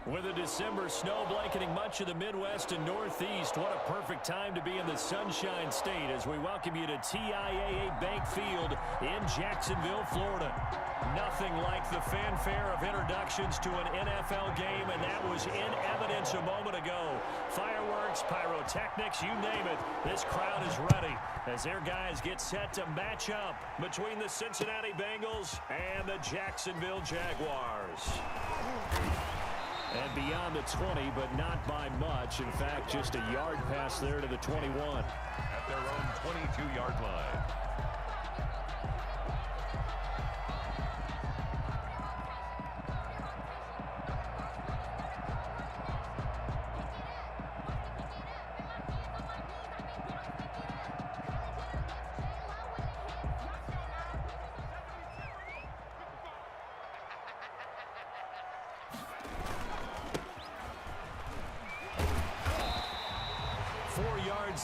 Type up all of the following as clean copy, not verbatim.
With a December snow blanketing much of the Midwest and Northeast, what a perfect time to be in the Sunshine State as we welcome you to TIAA Bank Field in Jacksonville, Florida. Nothing like the fanfare of introductions to an NFL game, and that was in evidence a moment ago. Fireworks, pyrotechnics, you name it, this crowd is ready as their guys get set to match up between the Cincinnati Bengals and the Jacksonville Jaguars. And beyond the 20, but not by much. In fact, just a yard pass there to the 21. At their own 22-yard line.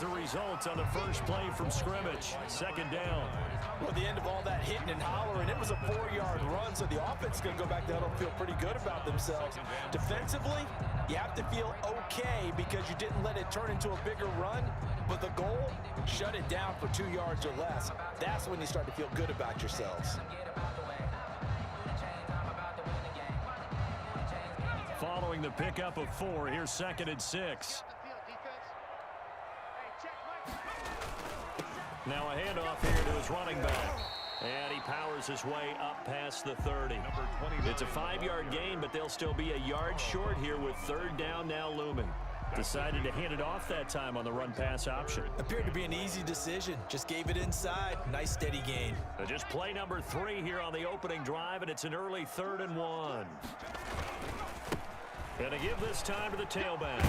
The result on the first play from scrimmage. Second down. Well, the end of all that hitting and hollering, it was a 4-yard run, so the offense is going to go back there and feel pretty good about themselves. Defensively, you have to feel okay because you didn't let it turn into a bigger run, but the goal, shut it down for 2 yards or less. That's when you start to feel good about yourselves. Following the pickup of 4, here's 2nd and 6. Now a handoff here to his running back. And he powers his way up past the 30. It's a 5-yard gain, but they'll still be a yard short here with 3rd down now looming. Decided to hand it off that time on the run-pass option. Appeared to be an easy decision. Just gave it inside. Nice steady gain. Just play number 3 here on the opening drive, and it's an early 3rd and 1. And to give this time to the tailback.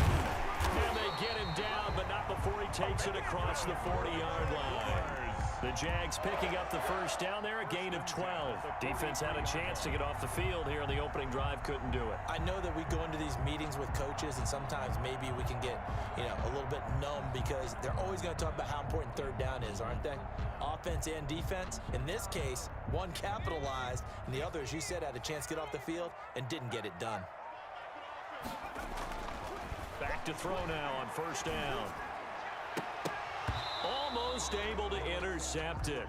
And they get him down, but not before he takes it across the 40-yard line. The Jags picking up the first down there, a gain of 12. Defense had a chance to get off the field here on the opening drive, couldn't do it. I know that we go into these meetings with coaches, and sometimes maybe we can get, a little bit numb because they're always going to talk about how important 3rd down is, aren't they? Offense and defense. In this case, one capitalized, and the other, as you said, had a chance to get off the field and didn't get it done. Back to throw now on 1st down. Almost able to intercept it.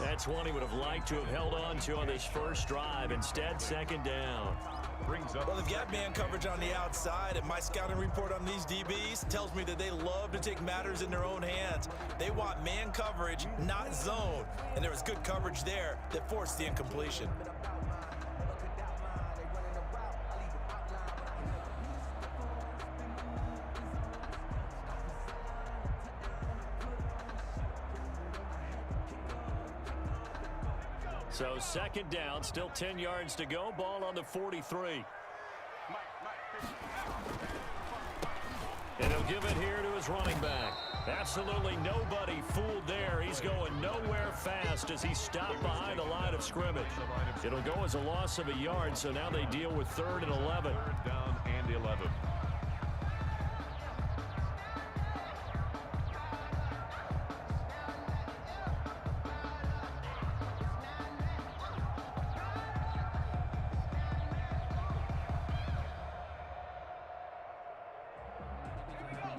That's one he would have liked to have held on to on this first drive. Instead, 2nd down. Well, they've got man coverage on the outside, and my scouting report on these DBs tells me that they love to take matters in their own hands. They want man coverage, not zone. And there was good coverage there that forced the incompletion. So 2nd down, still 10 yards to go. Ball on the 43. And he'll give it here to his running back. Absolutely nobody fooled there. He's going nowhere fast as he stopped behind the line of scrimmage. It'll go as a loss of a yard, so now they deal with 3rd and 11. 3rd down and 11.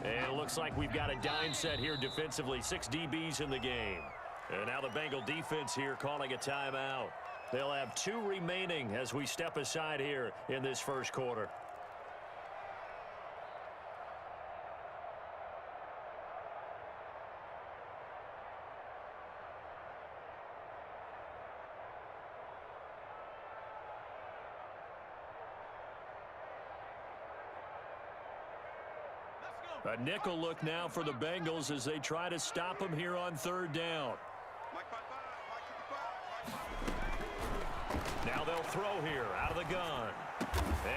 And it looks like we've got a dime set here defensively. 6 DBs in the game. And now the Bengal defense here calling a timeout. They'll have 2 remaining as we step aside here in this first quarter. A nickel look now for the Bengals as they try to stop him here on 3rd down. Now they'll throw here out of the gun.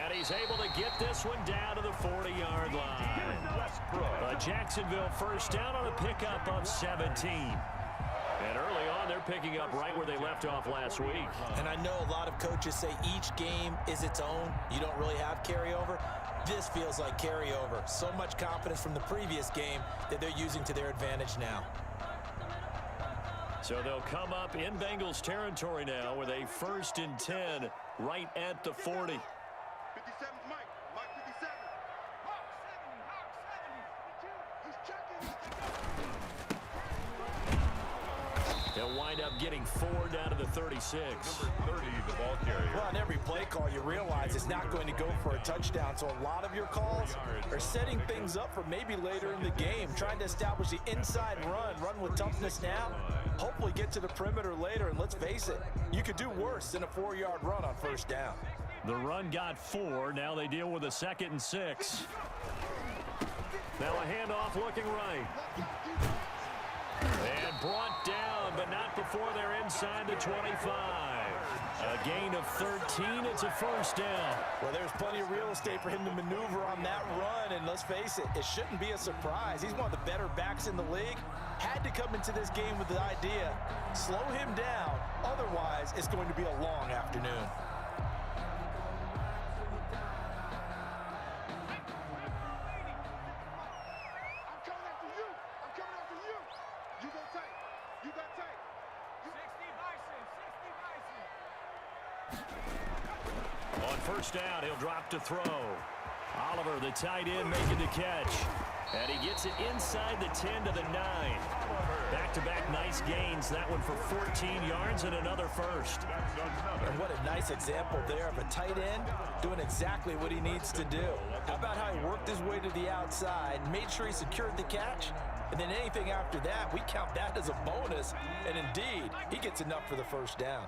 And he's able to get this one down to the 40-yard line. A Jacksonville first down on a pickup of 17. And early on, they're picking up right where they left off last week. And I know a lot of coaches say each game is its own. You don't really have carryover. This feels like carryover. So much confidence from the previous game that they're using to their advantage now. So they'll come up in Bengals territory now with a 1st and 10 right at the 40. 57, Mike. They'll wind up getting 4 down to the 36. Number 30, the ball carrier. Well, on every play call, you realize it's not going to go for a touchdown. So a lot of your calls are setting things up for maybe later in the game, trying to establish the inside run with toughness now, hopefully get to the perimeter later. And let's face it, you could do worse than a 4-yard run on first down. The run got 4. Now they deal with a 2nd and 6. Now a handoff looking right. And brought down, but not before they're inside the 25. A gain of 13. It's a first down. Well, there's plenty of real estate for him to maneuver on that run. And let's face it, it shouldn't be a surprise. He's one of the better backs in the league. Had to come into this game with the idea, slow him down. Otherwise, it's going to be a long afternoon. On first down, he'll drop to throw. Oliver, the tight end, making the catch. And he gets it inside the 10 to the 9. Back-to-back nice gains. That one for 14 yards and another first. And what a nice example there of a tight end doing exactly what he needs to do. How about how he worked his way to the outside, made sure he secured the catch, and then anything after that, we count that as a bonus. And indeed, he gets enough for the first down.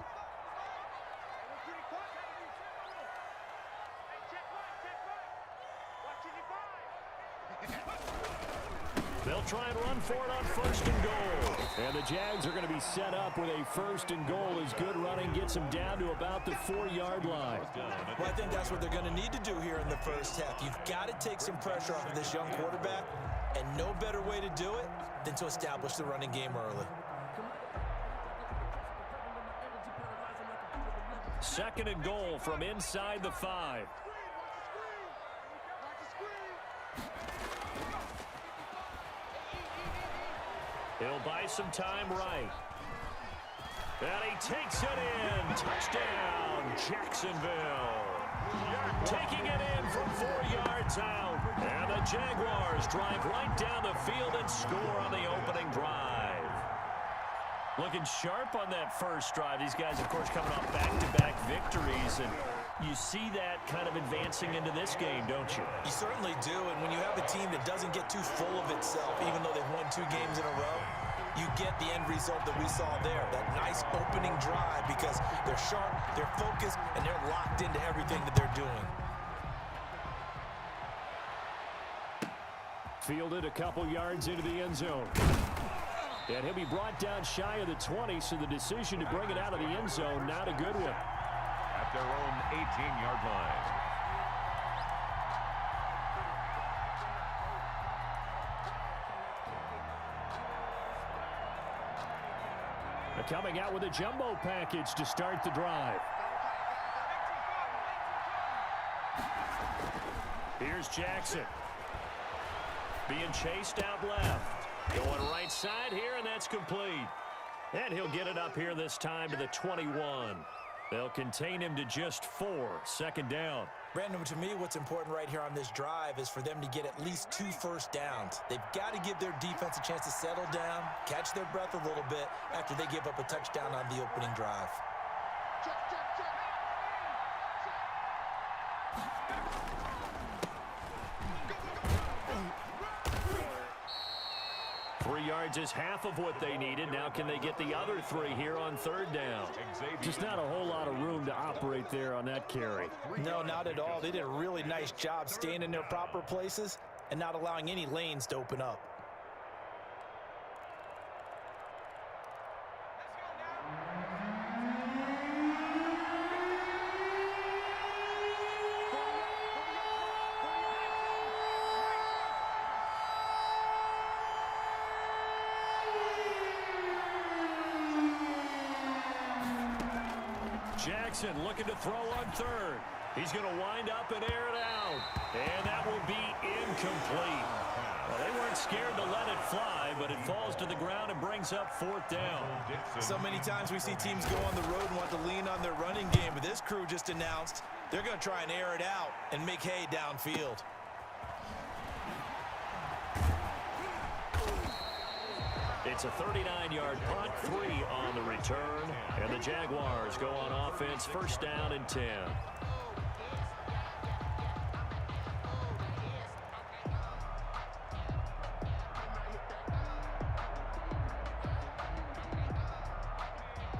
They'll try and run for it on first and goal. And the Jags are going to be set up with a first and goal as good running gets them down to about the 4-yard line. Well, I think that's what they're going to need to do here in the first half. You've got to take some pressure off of this young quarterback, and no better way to do it than to establish the running game early. 2nd and goal from inside the 5. He'll buy some time right. And he takes it in. Touchdown, Jacksonville. Taking it in from 4 yards out. And the Jaguars drive right down the field and score on the opening drive. Looking sharp on that first drive. These guys, of course, coming off back-to-back victories. And you see that kind of advancing into this game, don't you? You certainly do, and when you have a team that doesn't get too full of itself, even though they've won 2 games in a row, you get the end result that we saw there, that nice opening drive, because they're sharp, they're focused, and they're locked into everything that they're doing. Fielded a couple yards into the end zone. And he'll be brought down shy of the 20, so the decision to bring it out of the end zone, not a good one. At their own 18-yard line. They're coming out with a jumbo package to start the drive. Here's Jackson. Being chased out left. Going right side here, and that's complete. And he'll get it up here this time to the 21. They'll contain him to just 4. 2nd down. Brandon, to me, what's important right here on this drive is for them to get at least 2 first downs. They've got to give their defense a chance to settle down, catch their breath a little bit after they give up a touchdown on the opening drive. 3 yards is half of what they needed. Now can they get the other 3 here on 3rd down? Just not a whole lot of room to operate there on that carry. No, not at all. They did a really nice job staying in their proper places and not allowing any lanes to open up. Jackson looking to throw on 3rd. He's going to wind up and air it out. And that will be incomplete. Well, they weren't scared to let it fly, but it falls to the ground and brings up 4th down. So many times we see teams go on the road and want to lean on their running game, but this crew just announced they're going to try and air it out and make hay downfield. It's a 39-yard punt, 3 on the return, and the Jaguars go on offense, first down and 10.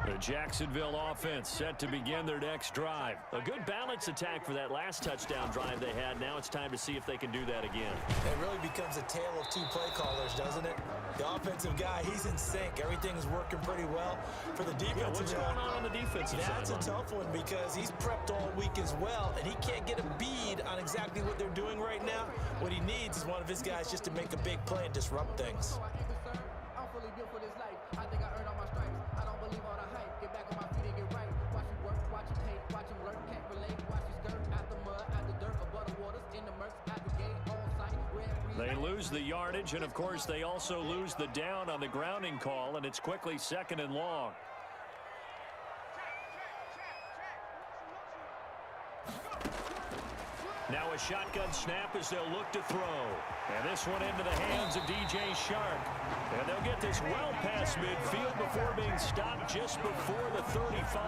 The Jacksonville offense set to begin their next drive. A good balance attack for that last touchdown drive they had. Now it's time to see if they can do that again. It really becomes a tale of two play callers, doesn't it? The offensive guy, he's in sync. Everything is working pretty well. For the defensive what's going on the defensive side? That's a tough one because he's prepped all week as well, and he can't get a bead on exactly what they're doing right now. What he needs is one of his guys just to make a big play and disrupt things. They lose the yardage, and of course they also lose the down on the grounding call, and it's quickly 2nd and long. Now a shotgun snap as they'll look to throw. And this one into the hands of DJ Shark. And they'll get this well past midfield before being stopped just before the 35.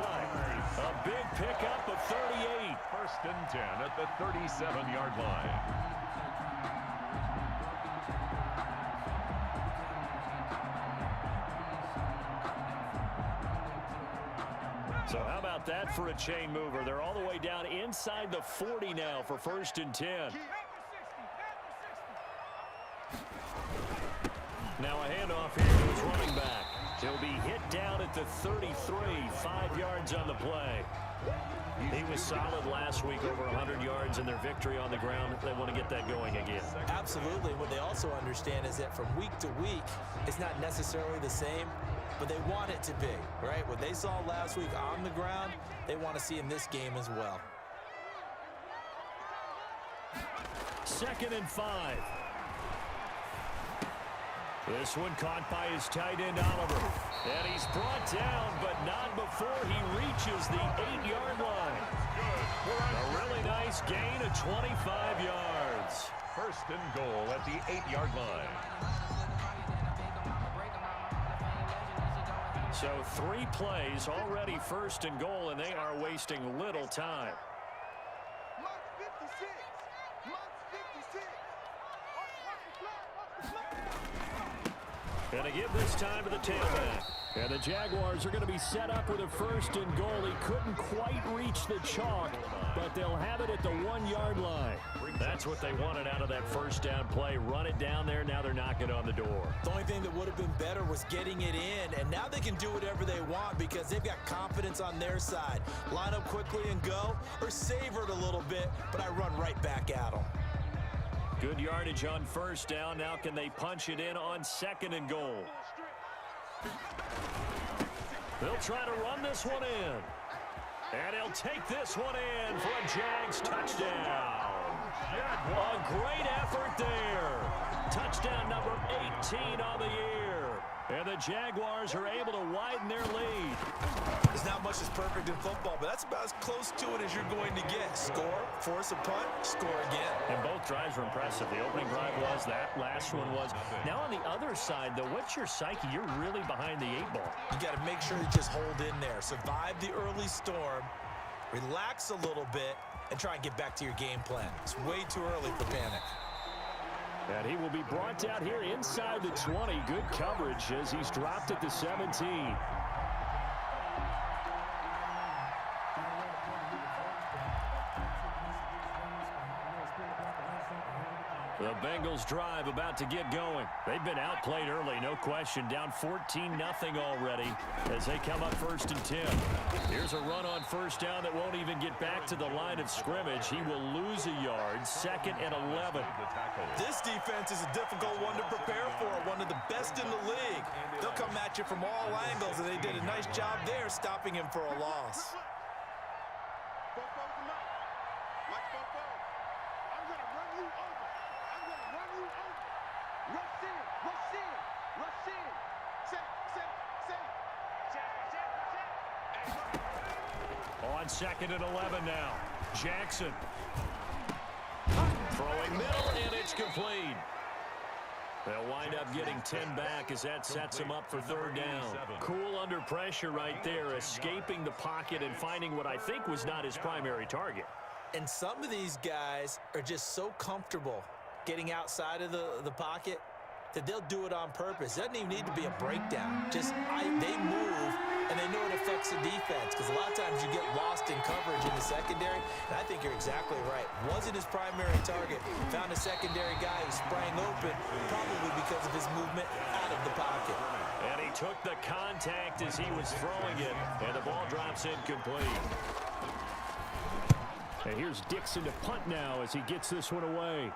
A big pickup of 38. 1st and 10 at the 37-yard line. So how about that for a chain mover? They're all the way down inside the 40 now for 1st and 10. Now a handoff here to his running back. He'll be hit down at the 33, 5 yards on the play. He was solid last week, over 100 yards in their victory on the ground. They want to get that going again. Absolutely. What they also understand is that from week to week, it's not necessarily the same, but they want it to be, right? What they saw last week on the ground, they want to see in this game as well. 2nd and 5. This one caught by his tight end, Oliver. And he's brought down, but not before he reaches the 8-yard line. A really nice gain of 25 yards. 1st and goal at the 8-yard line. So 3 plays, already 1st and goal, and they are wasting little time. And to give this time to the tailback. And the Jaguars are going to be set up with a 1st and goal. He couldn't quite reach the chalk, but they'll have it at the 1-yard line. That's what they wanted out of that 1st down play. Run it down there. Now they're knocking on the door. The only thing that would have been better was getting it in, and now they can do whatever they want because they've got confidence on their side. Line up quickly and go, or savor it a little bit, but I run right back at them. Good yardage on 1st down. Now can they punch it in on 2nd and goal? They'll try to run this one in. And he'll take this one in for a Jags touchdown. A great effort there. Touchdown number 18 on the year. And the Jaguars are able to widen their lead. There's not much that's perfect in football, but that's about as close to it as you're going to get. Score, force a punt, score again. And both drives were impressive. The opening drive was, that last one was. Now on the other side, though, what's your psyche? You're really behind the 8 ball. You got to make sure you just hold in there. Survive the early storm, relax a little bit, and try and get back to your game plan. It's way too early for panic. And he will be brought down here inside the 20. Good coverage as he's dropped at the 17. The Bengals drive about to get going. They've been outplayed early, no question. Down 14-0 already as they come up 1st and 10. Here's a run on 1st down that won't even get back to the line of scrimmage. He will lose a yard. 2nd and 11. This defense is a difficult one to prepare for, one of the best in the league. They'll come at you from all angles, and they did a nice job there stopping him for a loss. On 2nd and 11 now. Jackson. Throwing middle, and it's complete. They'll wind up getting 10 back as that sets them up for third down. Cool under pressure right there, escaping the pocket and finding what I think was not his primary target. And some of these guys are just so comfortable getting outside of the pocket that they'll do it on purpose. It doesn't even need to be a breakdown. They move, and they know it affects the defense, because a lot of times you get lost in coverage in the secondary, and I think you're exactly right. Wasn't his primary target. Found a secondary guy who sprang open, probably because of his movement out of the pocket. And he took the contact as he was throwing it, and the ball drops incomplete. And here's Dixon to punt now as he gets this one away.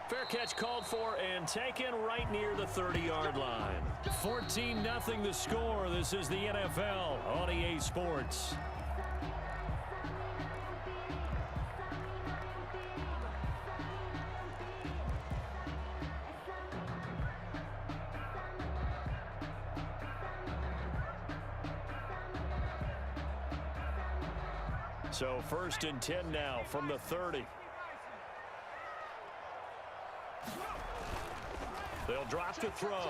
Fair catch called for and taken right near the 30-yard line. 14-0 the score. This is the NFL on EA Sports. So 1st and 10 now from the 30. They'll drop to throw.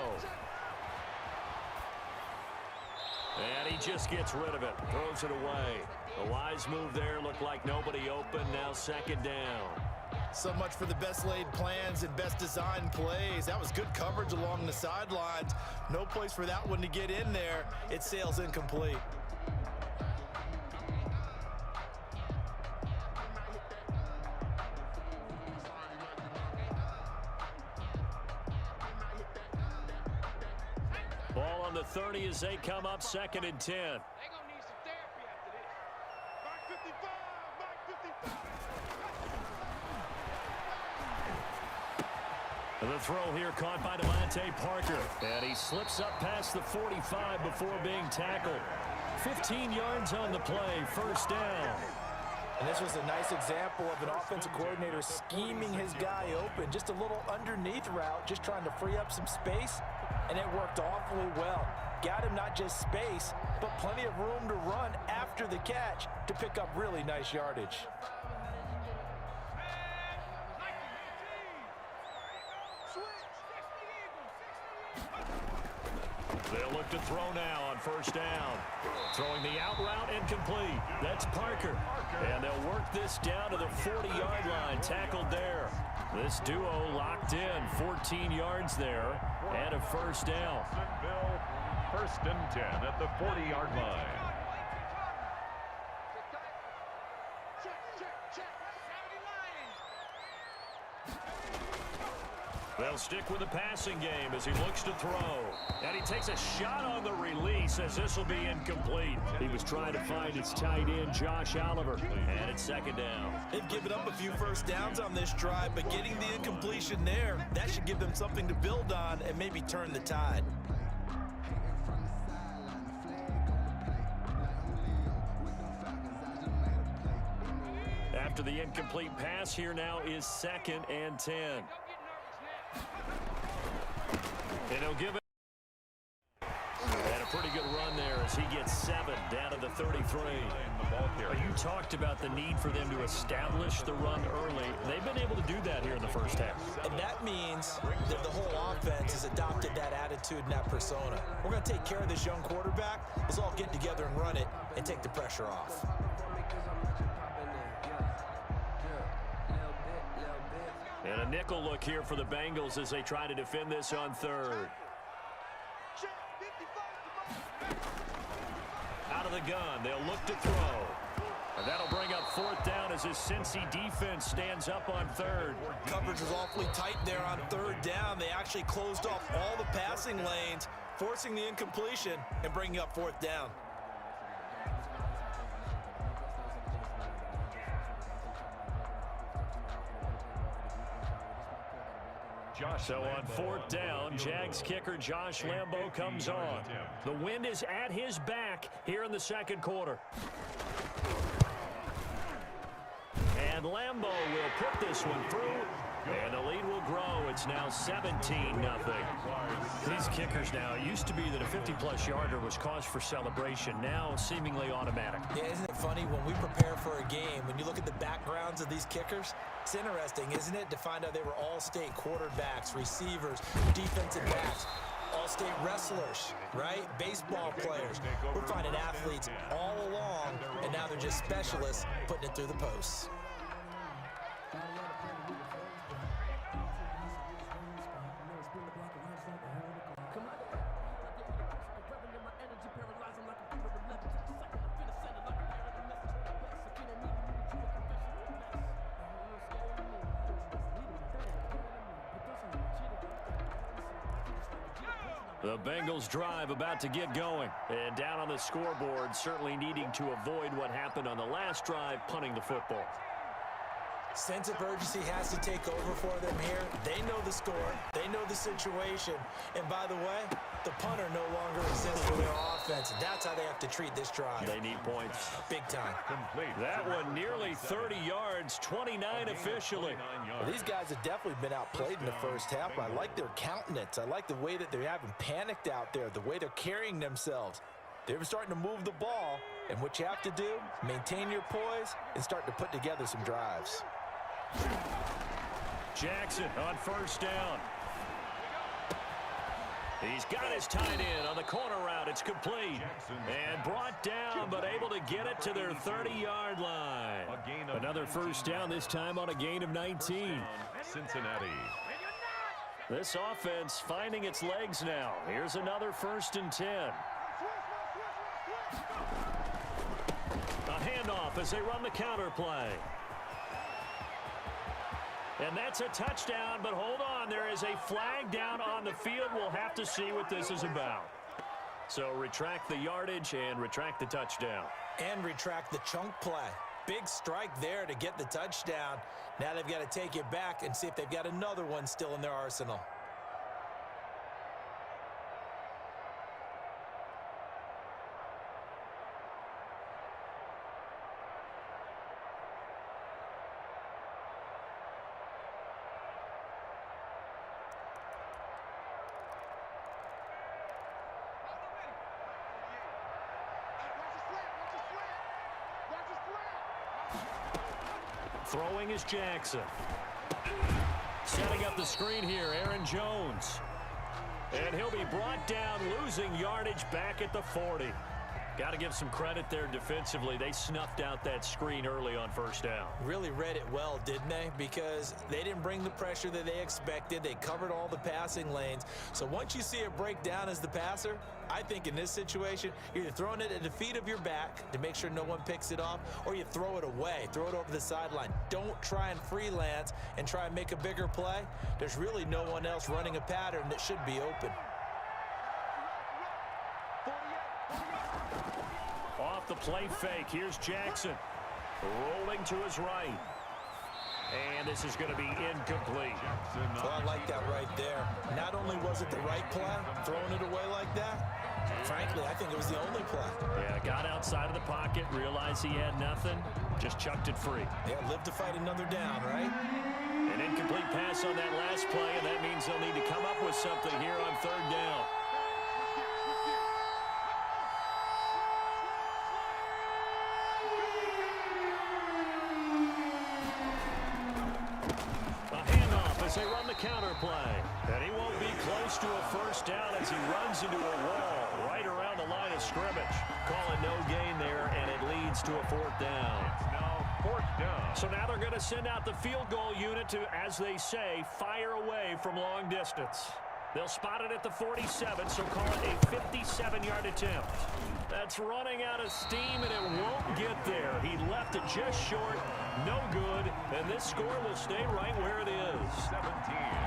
And he just gets rid of it. Throws it away. A wise move there. Looked like nobody open. Now 2nd down. So much for the best laid plans and best design plays. That was good coverage along the sidelines. No place for that one to get in there. It sails incomplete. Ball on the 30 as they come up 2nd and 10. The throw here caught by Devontae Parker. And he slips up past the 45 before being tackled. 15 yards on the play, 1st down. And this was a nice example of an offensive coordinator scheming his guy open. Just a little underneath route, just trying to free up some space. And it worked awfully well. Got him not just space, but plenty of room to run after the catch to pick up really nice yardage. They'll look to throw now on 1st down. Throwing the out route incomplete. That's Parker. And they'll work this down to the 40-yard line. Tackled there. This duo locked in. 14 yards there. And a 1st down. 1st and 10 at the 40-yard line. They'll stick with the passing game as he looks to throw. And he takes a shot on the release as this will be incomplete. He was trying to find his tight end, Josh Oliver. And it's 2nd down. They've given up a few 1st downs on this drive, but getting the incompletion there, that should give them something to build on and maybe turn the tide. After the incomplete pass, here now is 2nd and 10. And he'll give it. And a pretty good run there as he gets 7 down to the 33. You talked about the need for them to establish the run early. They've been able to do that here in the 1st half. And that means that the whole offense has adopted that attitude and that persona. We're going to take care of this young quarterback. Let's all get together and run it and take the pressure off. And a nickel look here for the Bengals as they try to defend this on 3rd. Out of the gun, they'll look to throw. And that'll bring up 4th down as his Cincy defense stands up on 3rd. Coverage was awfully tight there on 3rd down. They actually closed off all the passing lanes, forcing the incompletion and bringing up 4th down. So on 4th down, Jags kicker Josh Lambo comes on. The wind is at his back here in the 2nd quarter. And Lambo will put this one through And the lead will grow. It's now 17-0. These kickers now, it used to be that a 50-plus yarder was cause for celebration. Now seemingly automatic. Yeah, isn't it funny when we prepare for a game, when you look at the backgrounds of these kickers, it's interesting, isn't it, to find out they were all-state quarterbacks, receivers, defensive backs, all-state wrestlers, right? Baseball players. We're finding athletes all along, and now they're just specialists putting it through the posts. The Bengals drive about to get going. And down on the scoreboard, certainly needing to avoid what happened on the last drive, punting the football. Sense of urgency has to take over for them here. They know the score. They know the situation. And by the way, the punter no longer exists for their offense. That's how they have to treat this drive. They need points. Big time. That one nearly 30 yards, 29 officially. Well, these guys have definitely been outplayed in the first half. I like their countenance. I like the way that they haven't panicked out there, the way they're carrying themselves. They're starting to move the ball. And what you have to do, maintain your poise and start to put together some drives. Jackson on first down. He's got his tight end on the corner route. It's complete. And brought down, but able to get it to their 30-yard line. Another first down, this time on a gain of 19. Cincinnati. This offense finding its legs now. Here's another 1st and 10. A handoff as they run the counter play. And that's a touchdown, but hold on. There is a flag down on the field. We'll have to see what this is about. So retract the yardage and retract the touchdown. And retract the chunk play. Big strike there to get the touchdown. Now they've got to take it back and see if they've got another one still in their arsenal. Throwing is Jackson. Setting up the screen here, Aaron Jones. And he'll be brought down, losing yardage back at the 40. Got to give some credit there defensively. They snuffed out that screen early on first down. Really read it well, didn't they? Because they didn't bring the pressure that they expected. They covered all the passing lanes. So once you see it break down as the passer, I think in this situation, you're either throwing it at the feet of your back to make sure no one picks it off, or you throw it away, throw it over the sideline. Don't try and freelance and try and make a bigger play. There's really no one else running a pattern that should be open. Off the play fake, here's Jackson. Rolling to his right. And this is going to be incomplete. Well, I like that right there. Not only was it the right play, throwing it away like that, frankly, I think it was the only play. Yeah, got outside of the pocket, realized he had nothing, just chucked it free. Yeah, live to fight another down, right? An incomplete pass on that last play, and that means they'll need to come up with something here on 3rd down. As they run the counter play. And he won't be close to a first down as he runs into a wall right around the line of scrimmage. Calling no gain there, and it leads to a 4th down. It's now 4th down. So now they're going to send out the field goal unit to, as they say, fire away from long distance. They'll spot it at the 47, so call it a 57-yard attempt. That's running out of steam, and it won't get there. He left it just short, no good, and this score will stay right where it is. 17.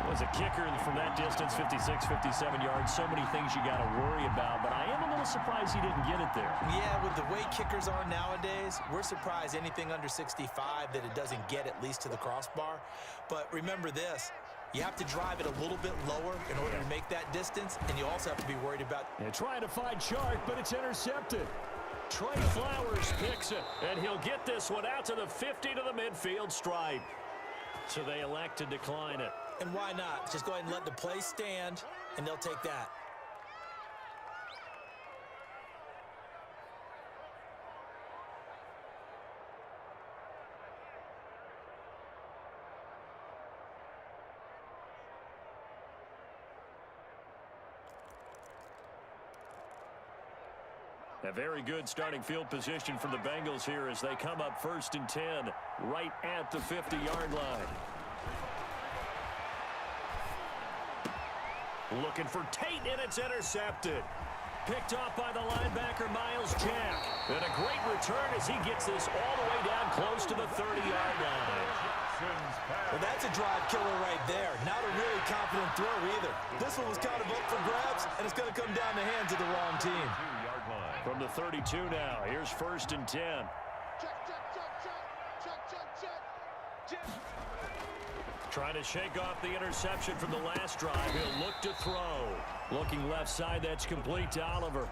Was a kicker from that distance, 56, 57 yards. So many things you got to worry about, but I am a little surprised he didn't get it there. Yeah, with the way kickers are nowadays, we're surprised anything under 65 that it doesn't get at least to the crossbar. But remember this. You have to drive it a little bit lower in order to make that distance, and you also have to be worried about... They're trying to find Chark, but it's intercepted. Trey Flowers picks it, and he'll get this one out to the 50 to the midfield stripe. So they elect to decline it. And why not? Just go ahead and let the play stand, and they'll take that. A very good starting field position for the Bengals here as they come up 1st and 10 right at the 50-yard line. Looking for Tate, and it's intercepted. Picked off by the linebacker, Miles Jack. And a great return as he gets this all the way down close to the 30-yard line. Well, that's a drive killer right there. Not a really confident throw either. This one was kind of up for grabs, and it's going to come down the hands of the wrong team. From the 32 now, here's 1st and 10. Trying to shake off the interception from the last drive. He'll look to throw. Looking left side, that's complete to Oliver.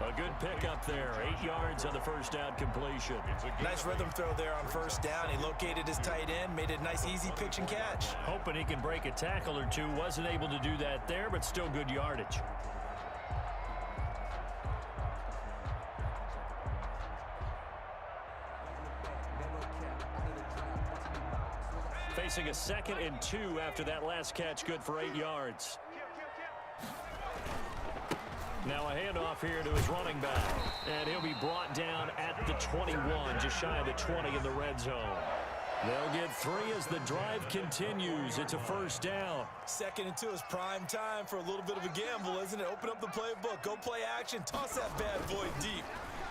A good pickup there. 8 yards on the first down completion. Nice rhythm throw there on 1st down. He located his tight end, made it a nice easy pitch and catch. Hoping he can break a tackle or two. Wasn't able to do that there, but still good yardage. Facing a 2nd and 2 after that last catch, good for 8 yards. Now a handoff here to his running back, and he'll be brought down at the 21, just shy of the 20 in the red zone. They'll get 3 as the drive continues. It's a 1st down. 2nd and 2 is prime time for a little bit of a gamble, isn't it? Open up the playbook, go play action, toss that bad boy deep.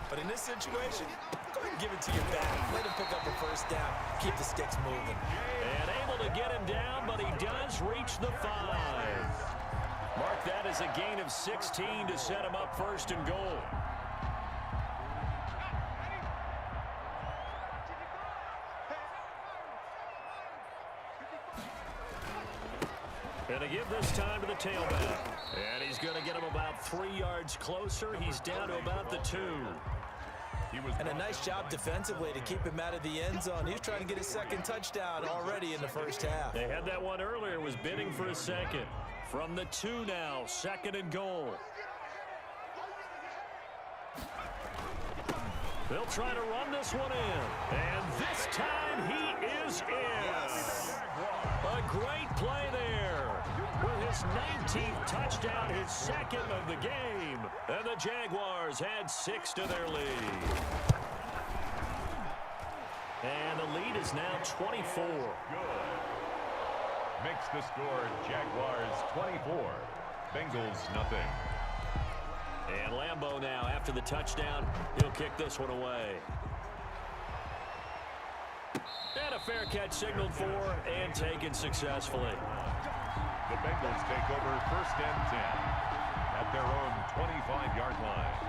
But in this situation, go ahead and give it to your back. Let him pick up a 1st down. Keep the sticks moving. And able to get him down, but he does reach the 5. Mark that as a gain of 16 to set him up 1st and goal. And to give this time to the tailback. And he's going to get him about 3 yards closer. He's down to about the 2. And a nice job defensively to keep him out of the end zone. He was trying to get his 2nd touchdown already in the 1st half. They had that one earlier, was bidding for a 2nd. From the 2 now, 2nd and goal. They'll try to run this one in. And this time he is in. A great play there. With his 19th touchdown, his 2nd of the game. And the Jaguars add 6 to their lead. And the lead is now 24. Makes the score Jaguars 24, Bengals nothing. And Lambeau now, after the touchdown, he'll kick this one away. And a fair catch signaled for and taken successfully. The Bengals take over 1st and 10 at their own 25-yard line.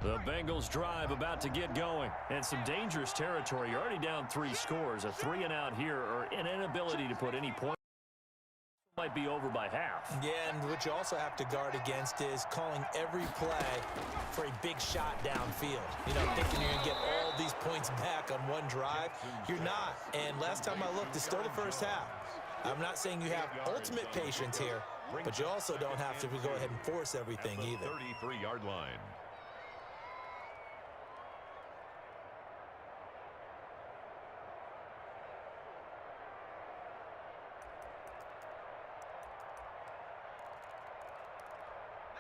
The Bengals drive about to get going. And some dangerous territory. You're already down 3 scores. A 3 and out here, or an inability to put any points. Might be over by half. Yeah, and what you also have to guard against is calling every play for a big shot downfield. You know, thinking you're going to get all these points back on one drive. You're not. And last time I looked, it's still the 1st half. I'm not saying you have ultimate patience here, but you also don't have to go ahead and force everything either. 33-yard line.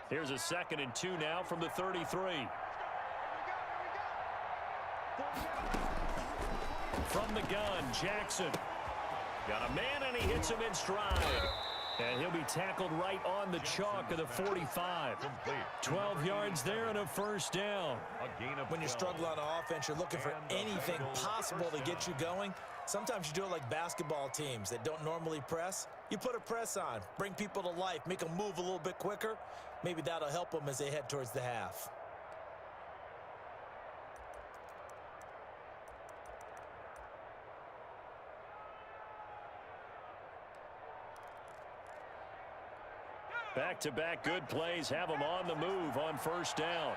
Here's a 2nd and 2 now from the 33. From the gun, Jackson. Got a man, and he hits him in stride. And he'll be tackled right on the chalk of the 45. 12 yards there and a 1st down. When you struggle on offense, you're looking for anything possible to get you going. Sometimes you do it like basketball teams that don't normally press. You put a press on, bring people to life, make them move a little bit quicker. Maybe that'll help them as they head towards the half. Back-to-back good plays have him on the move on first down.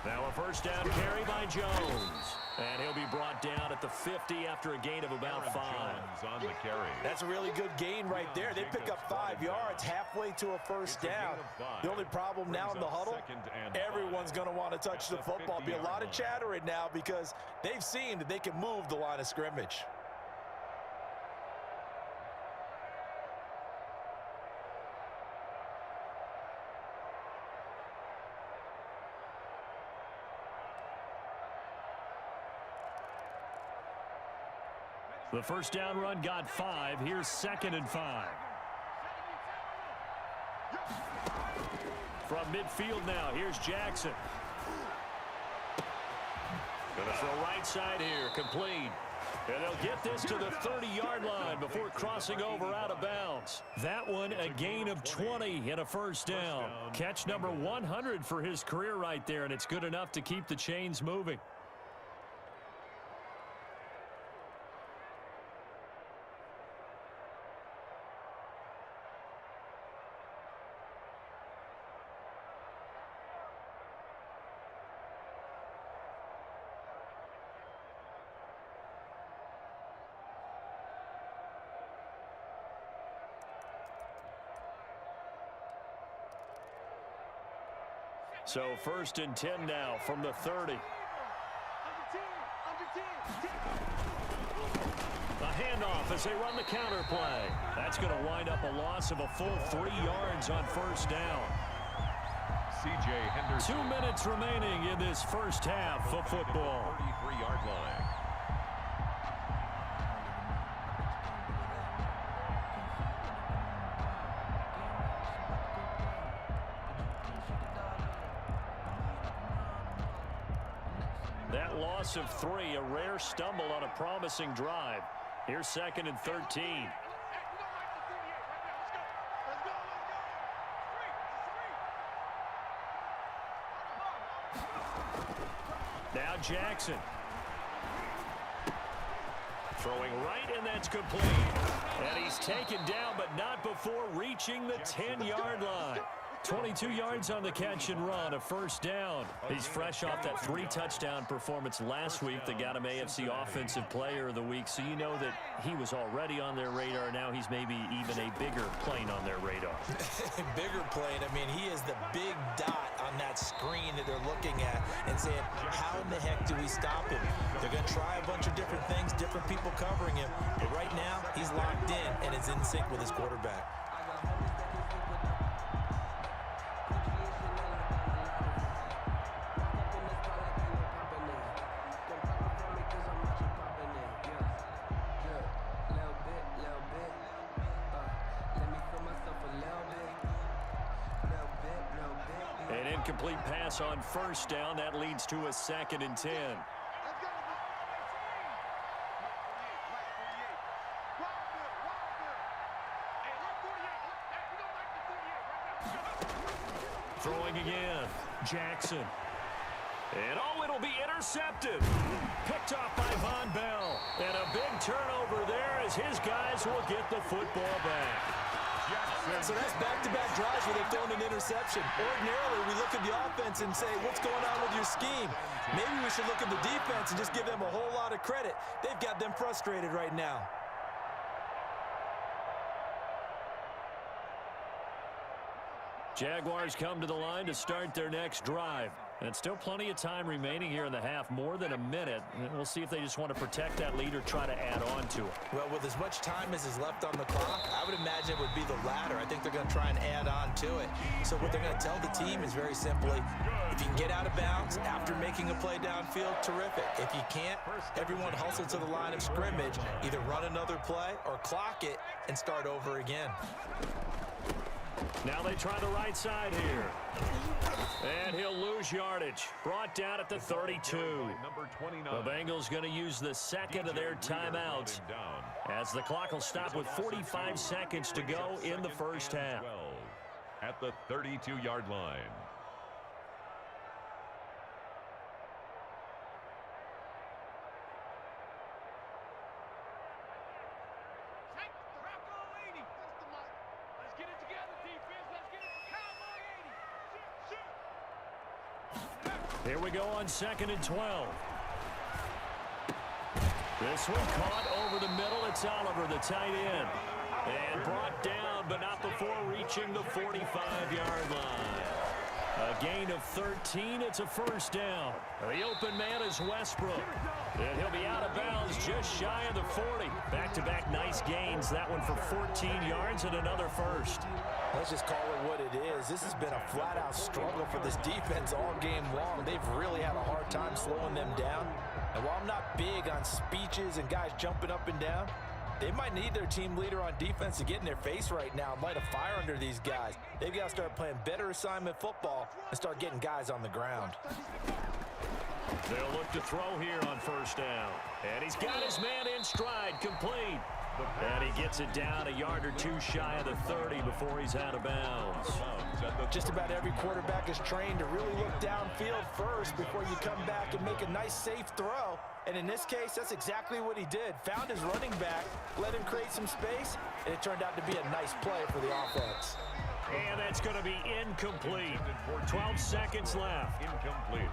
Now a first down carry by Jones. And he'll be brought down at the 50 after a gain of about 5. On the carry. That's a really good gain right there. They pick up 5 yards halfway to a first down. The only problem now in the huddle, everyone's going to want to touch the football. Be a lot of chattering now because they've seen that they can move the line of scrimmage. The first down run got 5. Here's 2nd and 5. From midfield now, here's Jackson. Gonna throw right side here, complete. And they'll get this to the 30-yard line before crossing over out of bounds. That one, a gain of 20 and a first down. Catch number 100 for his career right there, and it's good enough to keep the chains moving. So 1st and 10 now from the 30. A handoff as they run the counter play. That's going to wind up a loss of a full 3 yards on first down. C.J. Henderson. 2 minutes remaining in this first half of football. 33-yard line. That loss of 3, a rare stumble on a promising drive. Here's 2nd and 13. Now Jackson. Throwing right, and that's complete. And he's taken down, but not before reaching the 10-yard line. 22 yards on the catch and run, a first down. He's fresh off that 3-touchdown performance last week that got him AFC Offensive Player of the Week, so you know that he was already on their radar. Now he's maybe even a bigger plane on their radar. Bigger plane. I mean, he is the big dot on that screen that they're looking at and saying, how in the heck do we stop him? They're going to try a bunch of different things, different people covering him, but right now he's locked in and is in sync with his quarterback. An incomplete pass on first down. That leads to a 2nd and 10. Throwing again. Jackson. And oh, it'll be intercepted. Picked off by Von Bell. And a big turnover there as his guys will get the football back. So that's back-to-back drives where they've thrown an interception. Ordinarily, we look at the offense and say, what's going on with your scheme? Maybe we should look at the defense and just give them a whole lot of credit. They've got them frustrated right now. Jaguars come to the line to start their next drive. And still plenty of time remaining here in the half, more than a minute. And we'll see if they just want to protect that lead or try to add on to it. Well, with as much time as is left on the clock, I would imagine it would be the latter. I think they're going to try and add on to it. So what they're going to tell the team is very simply, if you can get out of bounds after making a play downfield, terrific. If you can't, everyone hustle to the line of scrimmage, either run another play or clock it and start over again. Now they try the right side here. And he'll lose yardage. Brought down at the 32. The Bengals going to use the second of their timeouts as the clock will stop with 45 seconds to go in the first half. At the 32-yard line. Here we go on 2nd and 12. This one caught over the middle. It's Oliver, the tight end. And brought down, but not before reaching the 45-yard line. A gain of 13. It's a first down. The open man is Westbrook. And he'll be out of bounds just shy of the 40. Back-to-back nice gains. That one for 14 yards and another first. Let's just call it what it is. This has been a flat-out struggle for this defense all game long. They've really had a hard time slowing them down. And while I'm not big on speeches and guys jumping up and down, they might need their team leader on defense to get in their face right now and light a fire under these guys. They've got to start playing better assignment football and start getting guys on the ground. They'll look to throw here on first down. And he's got his man in stride, complete. And he gets it down a yard or two shy of the 30 before he's out of bounds. Just about every quarterback is trained to really look downfield first before you come back and make a nice, safe throw. And in this case, that's exactly what he did. Found his running back, let him create some space, and it turned out to be a nice play for the offense. And that's going to be incomplete. 12 seconds left. Incomplete.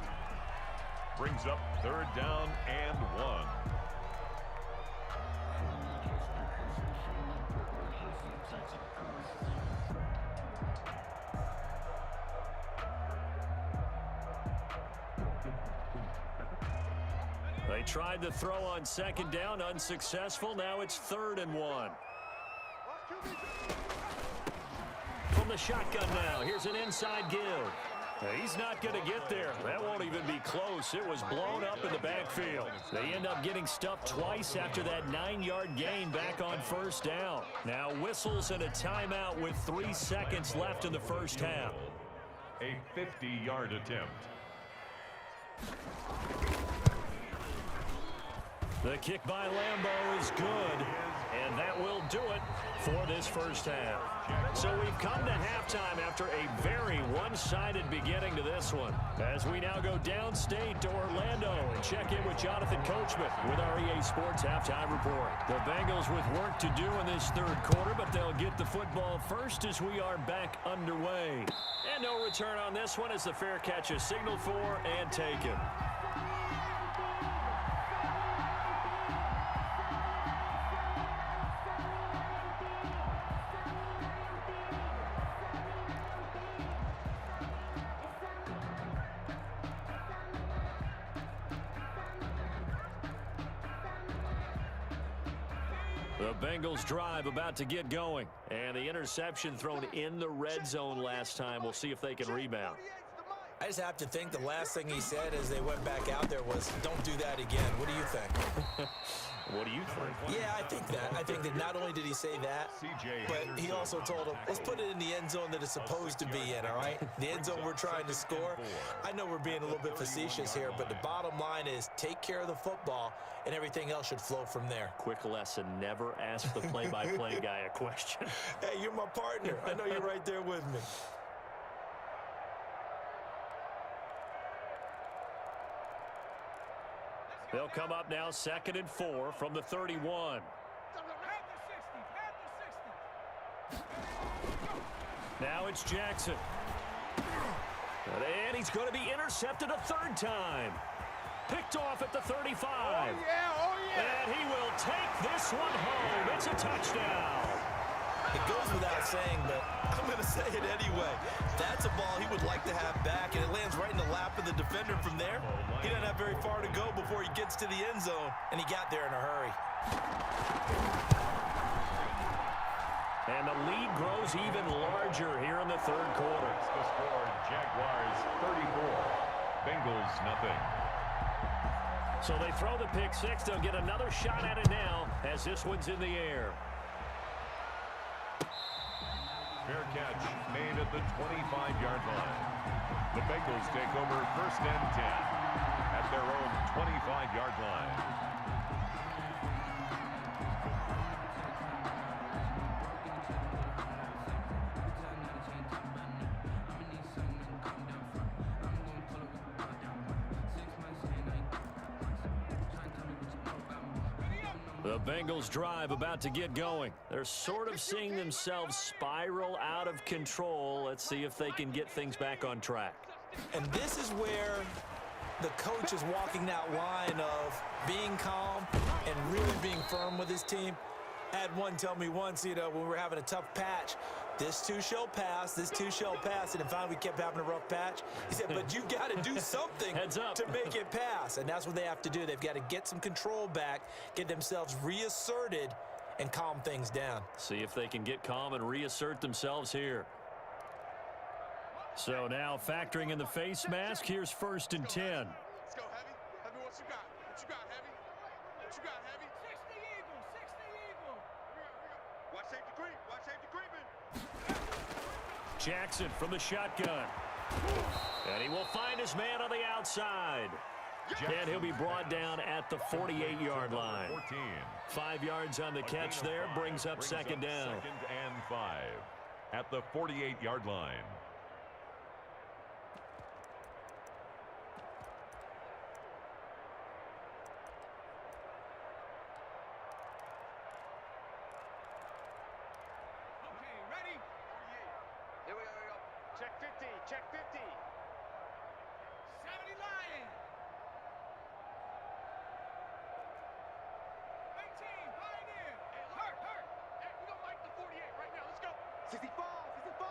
Brings up 3rd down and 1. They tried the throw on 2nd down, unsuccessful. Now it's 3rd and 1. From the shotgun now, here's an inside give. He's not going to get there. That won't even be close. It was blown up in the backfield. They end up getting stuffed twice after that 9-yard gain back on first down. Now whistles and a timeout with 3 seconds left in the first half. A 50-yard attempt. The kick by Lambeau is good, and that will do it for this first half. So we've come to halftime after a very one-sided beginning to this one, as we now go downstate to Orlando and check in with Jonathan Coachman with our EA Sports Halftime Report. The Bengals with work to do in this 3rd quarter, but they'll get the football first as we are back underway. And no return on this one as the fair catch is signaled for and taken. The Bengals drive about to get going. And the interception thrown in the red zone last time. We'll see if they can rebound. I just have to think the last thing he said as they went back out there was, don't do that again. What do you think? What do you think? Yeah, I think that. I think that not only did he say that, but he also told him, let's put it in the end zone that it's supposed to be in, all right? The end zone we're trying to score. I know we're being a little bit facetious here, but the bottom line is take care of the football, and everything else should flow from there. Quick lesson, never ask the play-by-play guy a question. Hey, you're my partner. I know you're right there with me. They'll come up now 2nd and 4 from the 31. Now it's Jackson. And he's going to be intercepted a 3rd time. Picked off at the 35. Oh, yeah. And he will take this one home. It's a touchdown. It goes without saying, but I'm going to say it anyway. That's a ball he would like to have back, and it lands right in the lap of the defender from there. He doesn't have very far to go before he gets to the end zone, and he got there in a hurry. And the lead grows even larger here in the 3rd quarter. The score, Jaguars 34, Bengals nothing. So they throw the pick six. They'll get another shot at it now as this one's in the air. Fair catch made at the 25-yard line. The Bengals take over 1st and 10 at their own 25-yard line. The Bengals drive about to get going. They're sort of seeing themselves spiral out of control. Let's see if they can get things back on track. And this is where The coach is walking that line of being calm and really being firm with his team. I had one tell me once, when we were having a tough patch, this too shall pass, this too shall pass. And then finally we kept having a rough patch. He said, but you've got to do something to make it pass. And that's what they have to do. They've got to get some control back, get themselves reasserted, and calm things down. See if they can get calm and reassert themselves here. So now factoring in the face mask, here's 1st and 10. Let's go, Heavy. Heavy, what you got? What you got, Heavy? What you got, Heavy? 60 Eagle, 60 Eagle. Watch safety creep. Watch safety creeping. Jackson from the shotgun. And he will find his man on the outside. And he'll be brought down at the 48-yard line. 14. 5 yards on the catch there, brings up second down. 2nd and 5 at the 48-yard line. Okay, ready? Here we go. Check 50. Check 50. 70 Lion. 18 Pioneer. Hurt. Hey, we don't like the 48 right now. Let's go. 65. 65.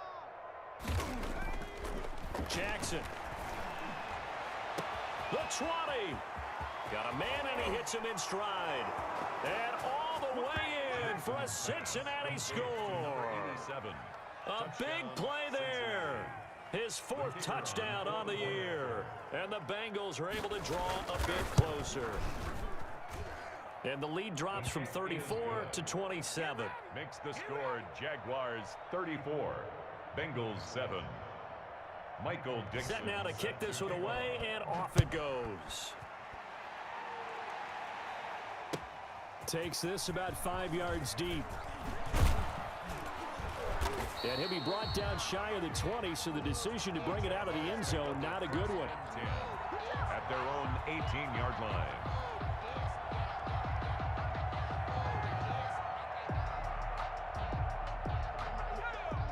Jackson. The 20. Got a man, and he hits him in stride. And all the way in for a Cincinnati score. 87. A big play there. His 4th touchdown on the year. And the Bengals are able to draw a bit closer. And the lead drops from 34 to 27. Makes the score Jaguars 34, Bengals 7. Michael Dixon. Set now to kick this one away, and off it goes. Takes this about 5 yards deep. And he'll be brought down shy of the 20, so the decision to bring it out of the end zone, not a good one. 10 at their own 18-yard line.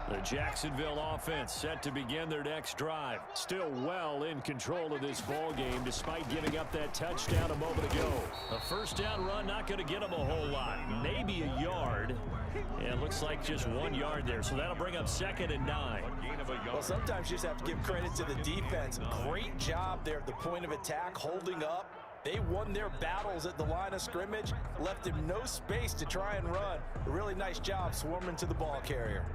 The Jacksonville offense set to begin their next drive. Still well in control of this ball game despite giving up that touchdown a moment ago. A 1st down run not going to get them a whole lot. Maybe a yard. And it looks like just 1 yard there. So that'll bring up 2nd and 9. Well, sometimes you just have to give credit to the defense. Great job there at the point of attack, holding up. They won their battles at the line of scrimmage, left him no space to try and run. A really nice job swarming to the ball carrier.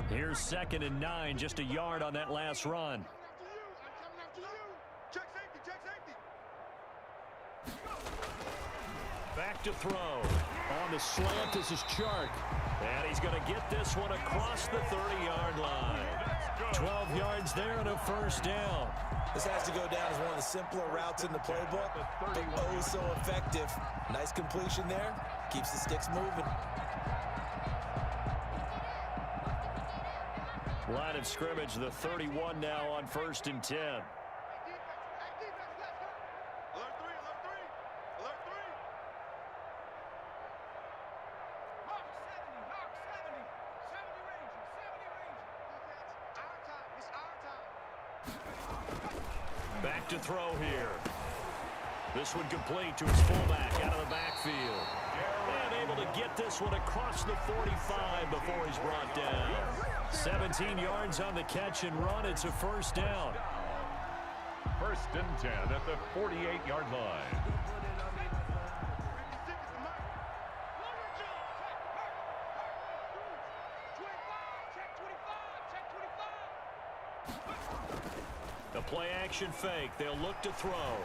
Here's 2nd and 9, just a yard on that last run. I'm coming after you. Check safety. Check safety. Back to throw. On the slant, this is Chark. And he's going to get this one across the 30-yard line. 12 yards there and a 1st down. This has to go down as one of the simpler routes in the playbook, but oh so effective. Nice completion there. Keeps the sticks moving. Line of scrimmage, the 31 now on 1st and 10. Hey, defense, let's go. Alert 3. Alert 3. Mark 70 Ranger. Our time. It's our time. Back to throw here. This one complete to his fullback out of the backfield. And able to get this one across the 45 before he's brought down. 17 yards on the catch and run. It's a 1st down. 1st and 10 at the 48-yard line. The play action fake. They'll look to throw.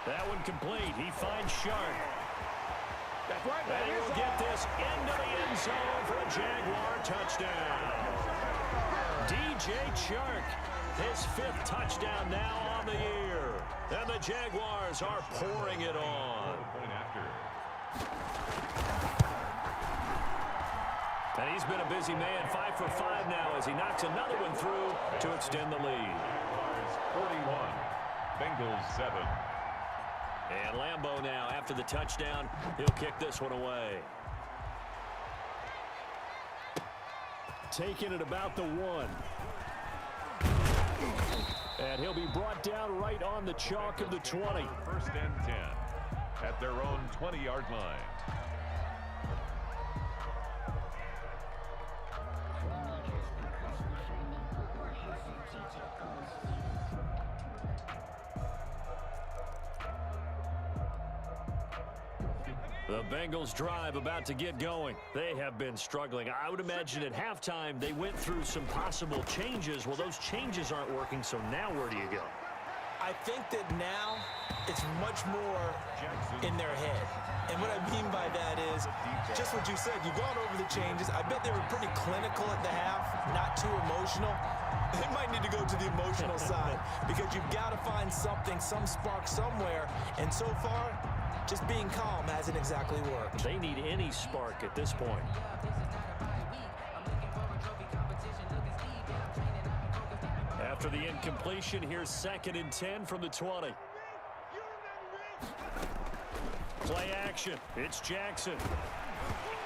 That one complete. He finds Sharp. That's right, And he will get this into the end zone for a Jaguar touchdown. DJ Chark, his 5th touchdown now on the year. And the Jaguars are pouring it on. Point after. And he's been a busy man, 5 for 5 now as he knocks another one through to extend the lead. Jaguars 41, Bengals 7. And Lambeau now, after the touchdown, he'll kick this one away. Taking it about the 1. And he'll be brought down right on the chalk of the 20. First and 10 at their own 20-yard line. The Bengals drive about to get going. They have been struggling. I would imagine at halftime they went through some possible changes. Well, those changes aren't working, so now where do you go? I think that now it's much more in their head. And what I mean by that is just what you said. You've gone over the changes. I bet they were pretty clinical at the half, not too emotional. They might need to go to the emotional side because you've got to find something, some spark somewhere. And so far, just being calm hasn't exactly worked. They need any spark at this point. After the incompletion, here's 2nd and 10 from the 20. Play action. It's Jackson.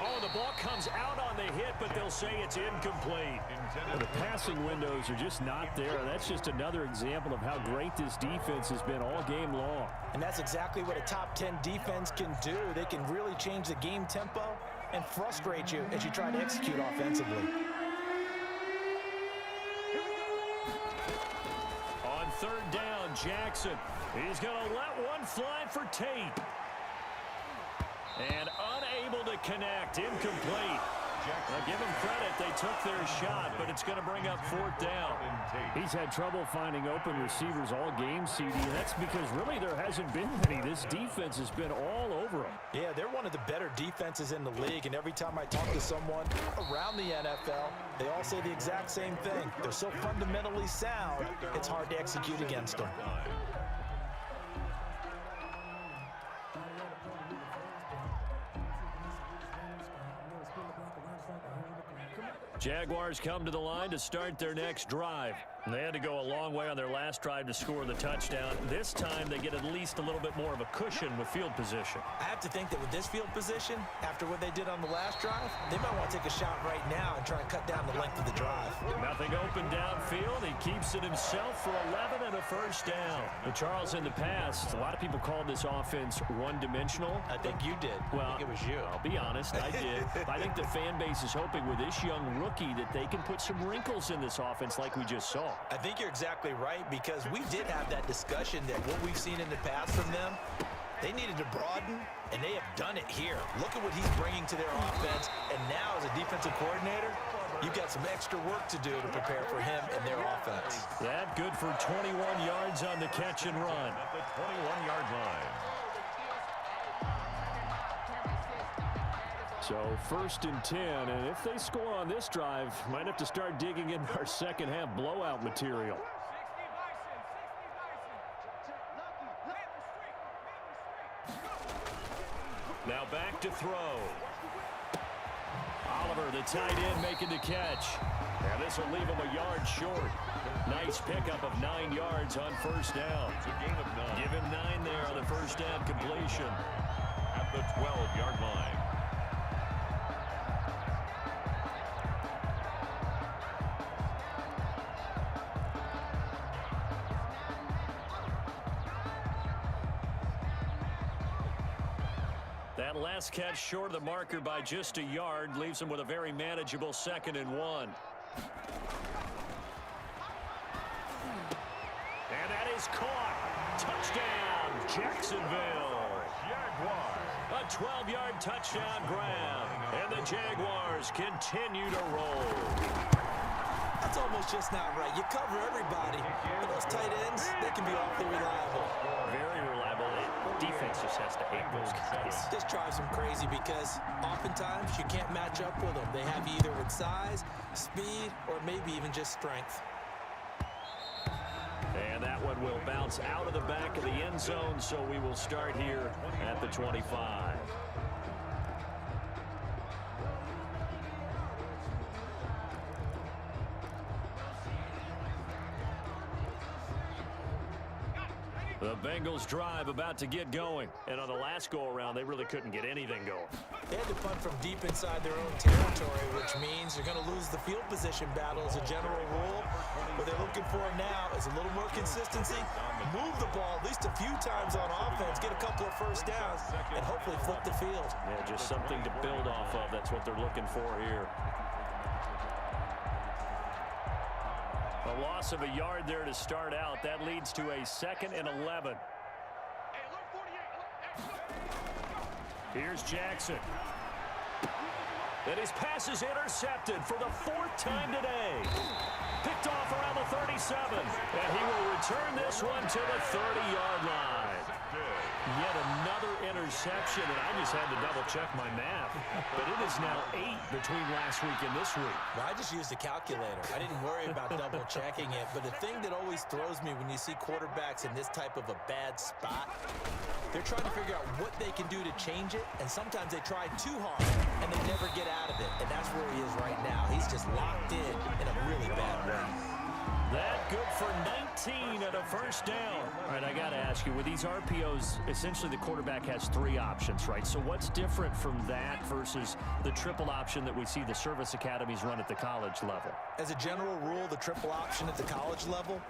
Oh, the ball comes out on the hit, but they'll say it's incomplete. Well, the passing windows are just not there. That's just another example of how great this defense has been all game long. And that's exactly what a top 10 defense can do. They can really change the game tempo and frustrate you as you try to execute offensively. On 3rd down, Jackson. He's going to let one fly for Tate. And unable to connect. Incomplete. Now give them credit. They took their shot, but it's going to bring up 4th down. He's had trouble finding open receivers all game, CD. That's because really there hasn't been any. This defense has been all over them. Yeah, they're one of the better defenses in the league, and every time I talk to someone around the NFL, they all say the exact same thing. They're so fundamentally sound, it's hard to execute against them. Jaguars come to the line to start their next drive. And they had to go a long way on their last drive to score the touchdown. This time they get at least a little bit more of a cushion with field position. I have to think that with this field position, after what they did on the last drive, they might want to take a shot right now and try and cut down the length of the drive. Nothing open downfield. He keeps it himself for 11 and a first down. But Charles, in the past, a lot of people called this offense one-dimensional. I think you did. Well, I think it was you. I'll be honest, I did. I think the fan base is hoping with this young rookie that they can put some wrinkles in this offense like we just saw. I think you're exactly right, because we did have that discussion that what we've seen in the past from them, they needed to broaden, and they have done it here. Look at what he's bringing to their offense, and now as a defensive coordinator, you've got some extra work to do to prepare for him and their offense. That good for 21 yards on the catch and run. At the 21-yard line. So 1st and 10, and if they score on this drive, might have to start digging into our second half blowout material. 60 Bison. Now back to throw. Oliver, the tight end, making the catch. And this will leave him a yard short. Nice pickup of 9 yards on 1st down. It's a gain of 9. Give him 9 there on the 1st down completion. At the 12-yard line. That last catch short of the marker by just a yard leaves him with a very manageable 2nd and 1. And that is caught. Touchdown, Jacksonville. Jaguars. A 12-yard touchdown grab. And the Jaguars continue to roll. That's almost just not right. You cover everybody, but those tight ends, they can be awfully reliable. Very reliable. Defense just has to hate those guys. This drives them crazy because oftentimes you can't match up with them. They have either with size, speed, or maybe even just strength. And that one will bounce out of the back of the end zone, so we will start here at the 25. The Bengals drive about to get going. And on the last go-around, they really couldn't get anything going. They had to punt from deep inside their own territory, which means they're going to lose the field position battle as a general rule. What they're looking for now is a little more consistency, move the ball at least a few times on offense, get a couple of first downs, and hopefully flip the field. Yeah, just something to build off of. That's what they're looking for here. A loss of a yard there to start out. That leads to a 2nd and 11. Here's Jackson. And his pass is intercepted for the 4th time today. Picked off around the 37. And he will return this one to the 30-yard line. Yet another interception, and I just had to double-check my math. But it is now 8 between last week and this week. Well, I just used a calculator. I didn't worry about double-checking it. But the thing that always throws me when you see quarterbacks in this type of a bad spot, they're trying to figure out what they can do to change it, and sometimes they try too hard, and they never get out of it. And that's where he is right now. He's just locked in a really bad way. That good for 19 and a first down. All right, I got to ask you, with these RPOs, essentially the quarterback has 3 options, right? So what's different from that versus the triple option that we see the service academies run at the college level? As a general rule, the triple option at the college level,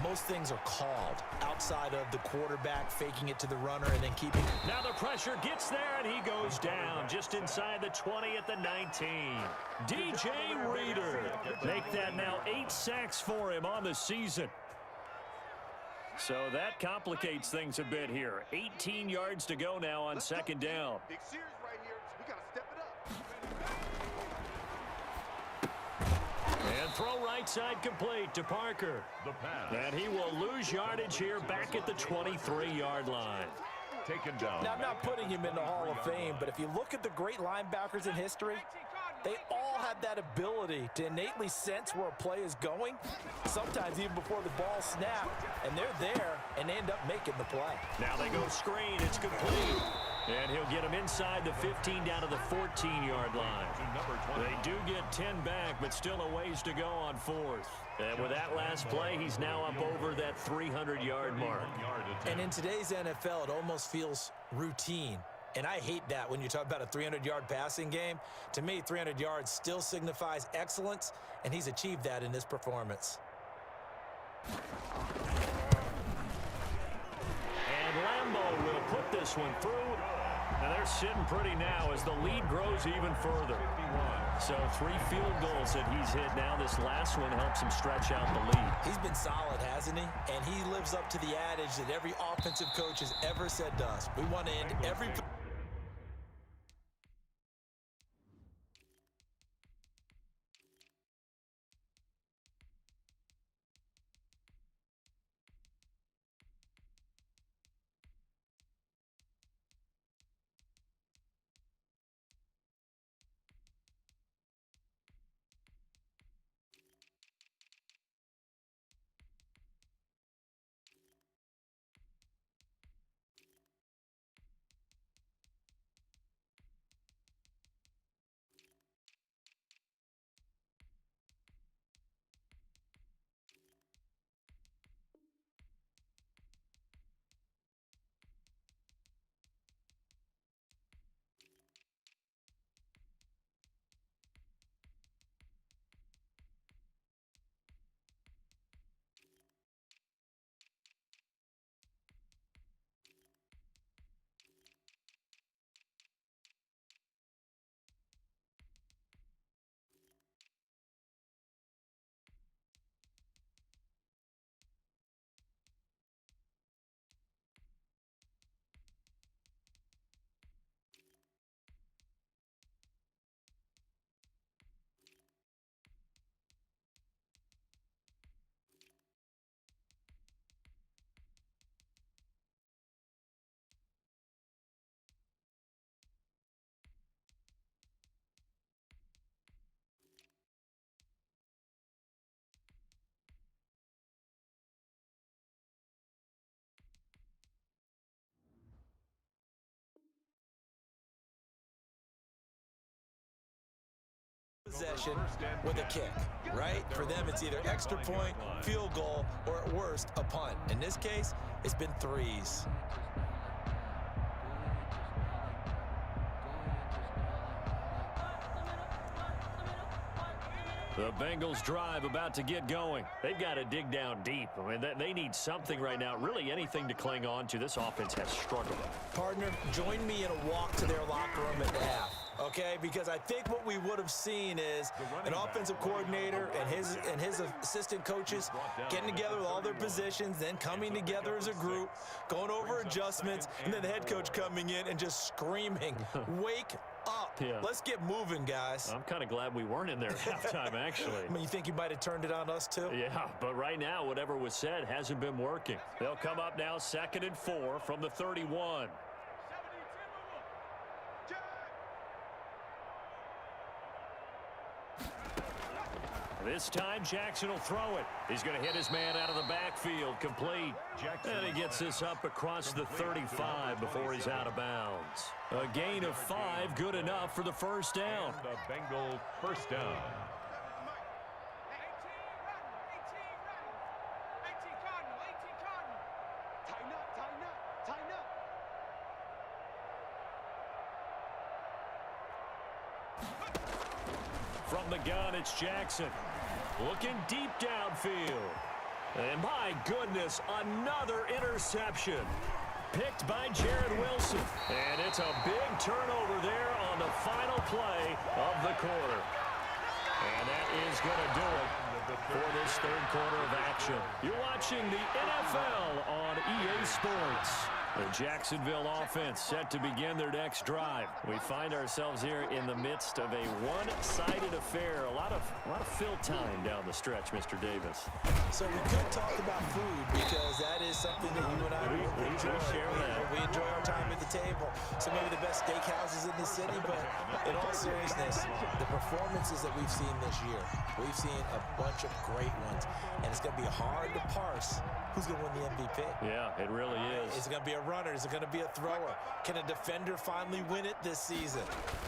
most things are called outside of the quarterback faking it to the runner and then keeping it. Now the pressure gets there, and he goes down just inside the 20 at the 19. DJ Reader. Make that now 8 sacks for him on the season. So that complicates things a bit here. 18 yards to go now on 2nd down. Big series right here. We got to step it up. And throw right side complete to Parker. The pass. And he will lose yardage here back at the 23-yard line. Taken down. Now, I'm not putting him in the Hall of Fame, but if you look at the great linebackers in history, they all have that ability to innately sense where a play is going, sometimes even before the ball snaps, and they're there, and they end up making the play. Now they go screen. It's complete. And he'll get him inside the 15 down to the 14-yard line. They do get 10 back, but still a ways to go on 4th. And with that last play, he's now up over that 300-yard mark. And in today's NFL, it almost feels routine. And I hate that when you talk about a 300-yard passing game. To me, 300 yards still signifies excellence, and he's achieved that in this performance. And Lambeau will put this one through. And they're sitting pretty now as the lead grows even further. So 3 field goals that he's hit now. This last one helps him stretch out the lead. He's been solid, hasn't he? And he lives up to the adage that every offensive coach has ever said to us. We want to end every possession with a kick, right? For them, it's either extra point, field goal, or at worst, a punt. In this case, it's been threes. The Bengals drive about to get going. They've got to dig down deep. I mean, they need something right now, really anything to cling on to. This offense has struggled. Partner, join me in a walk to their locker room at the half, okay? Because I think what we would have seen is an offensive coordinator and his assistant coaches getting together with all their positions, then coming together as a group, going over adjustments, and then the head coach coming in and just screaming, wake up. Yeah. Let's get moving, guys. I'm kind of glad we weren't in there at halftime, actually. I mean, you think he might have turned it on us, too? Yeah, but right now, whatever was said hasn't been working. They'll come up now 2nd and 4 from the 31. 72. This time, Jackson will throw it. He's going to hit his man out of the backfield, complete. And he gets this up across the 35 before he's out of bounds. A gain of 5, good enough for the first down. And the Bengals first down. 18 Cardinal. Tighten up, tighten up, tighten up. From the gun, it's Jackson. Looking deep downfield. And my goodness, another interception. Picked by Jared Wilson. And it's a big turnover there on the final play of the quarter. And that is going to do it for this third quarter of action. You're watching the NFL on EA Sports. The Jacksonville offense set to begin their next drive. We find ourselves here in the midst of a one-sided affair. A lot of fill time down the stretch, Mr. Davis. So we could talk about food because that is something that you and I enjoy. share that. We enjoy our time at the table. So maybe the best steakhouses in the city, but in all seriousness, the performances that we've seen this year, we've seen a bunch of great ones, and it's going to be hard to parse who's going to win the MVP. Yeah, it really is. Is it going to be a runner? Is it going to be a thrower? Can a defender finally win it this season?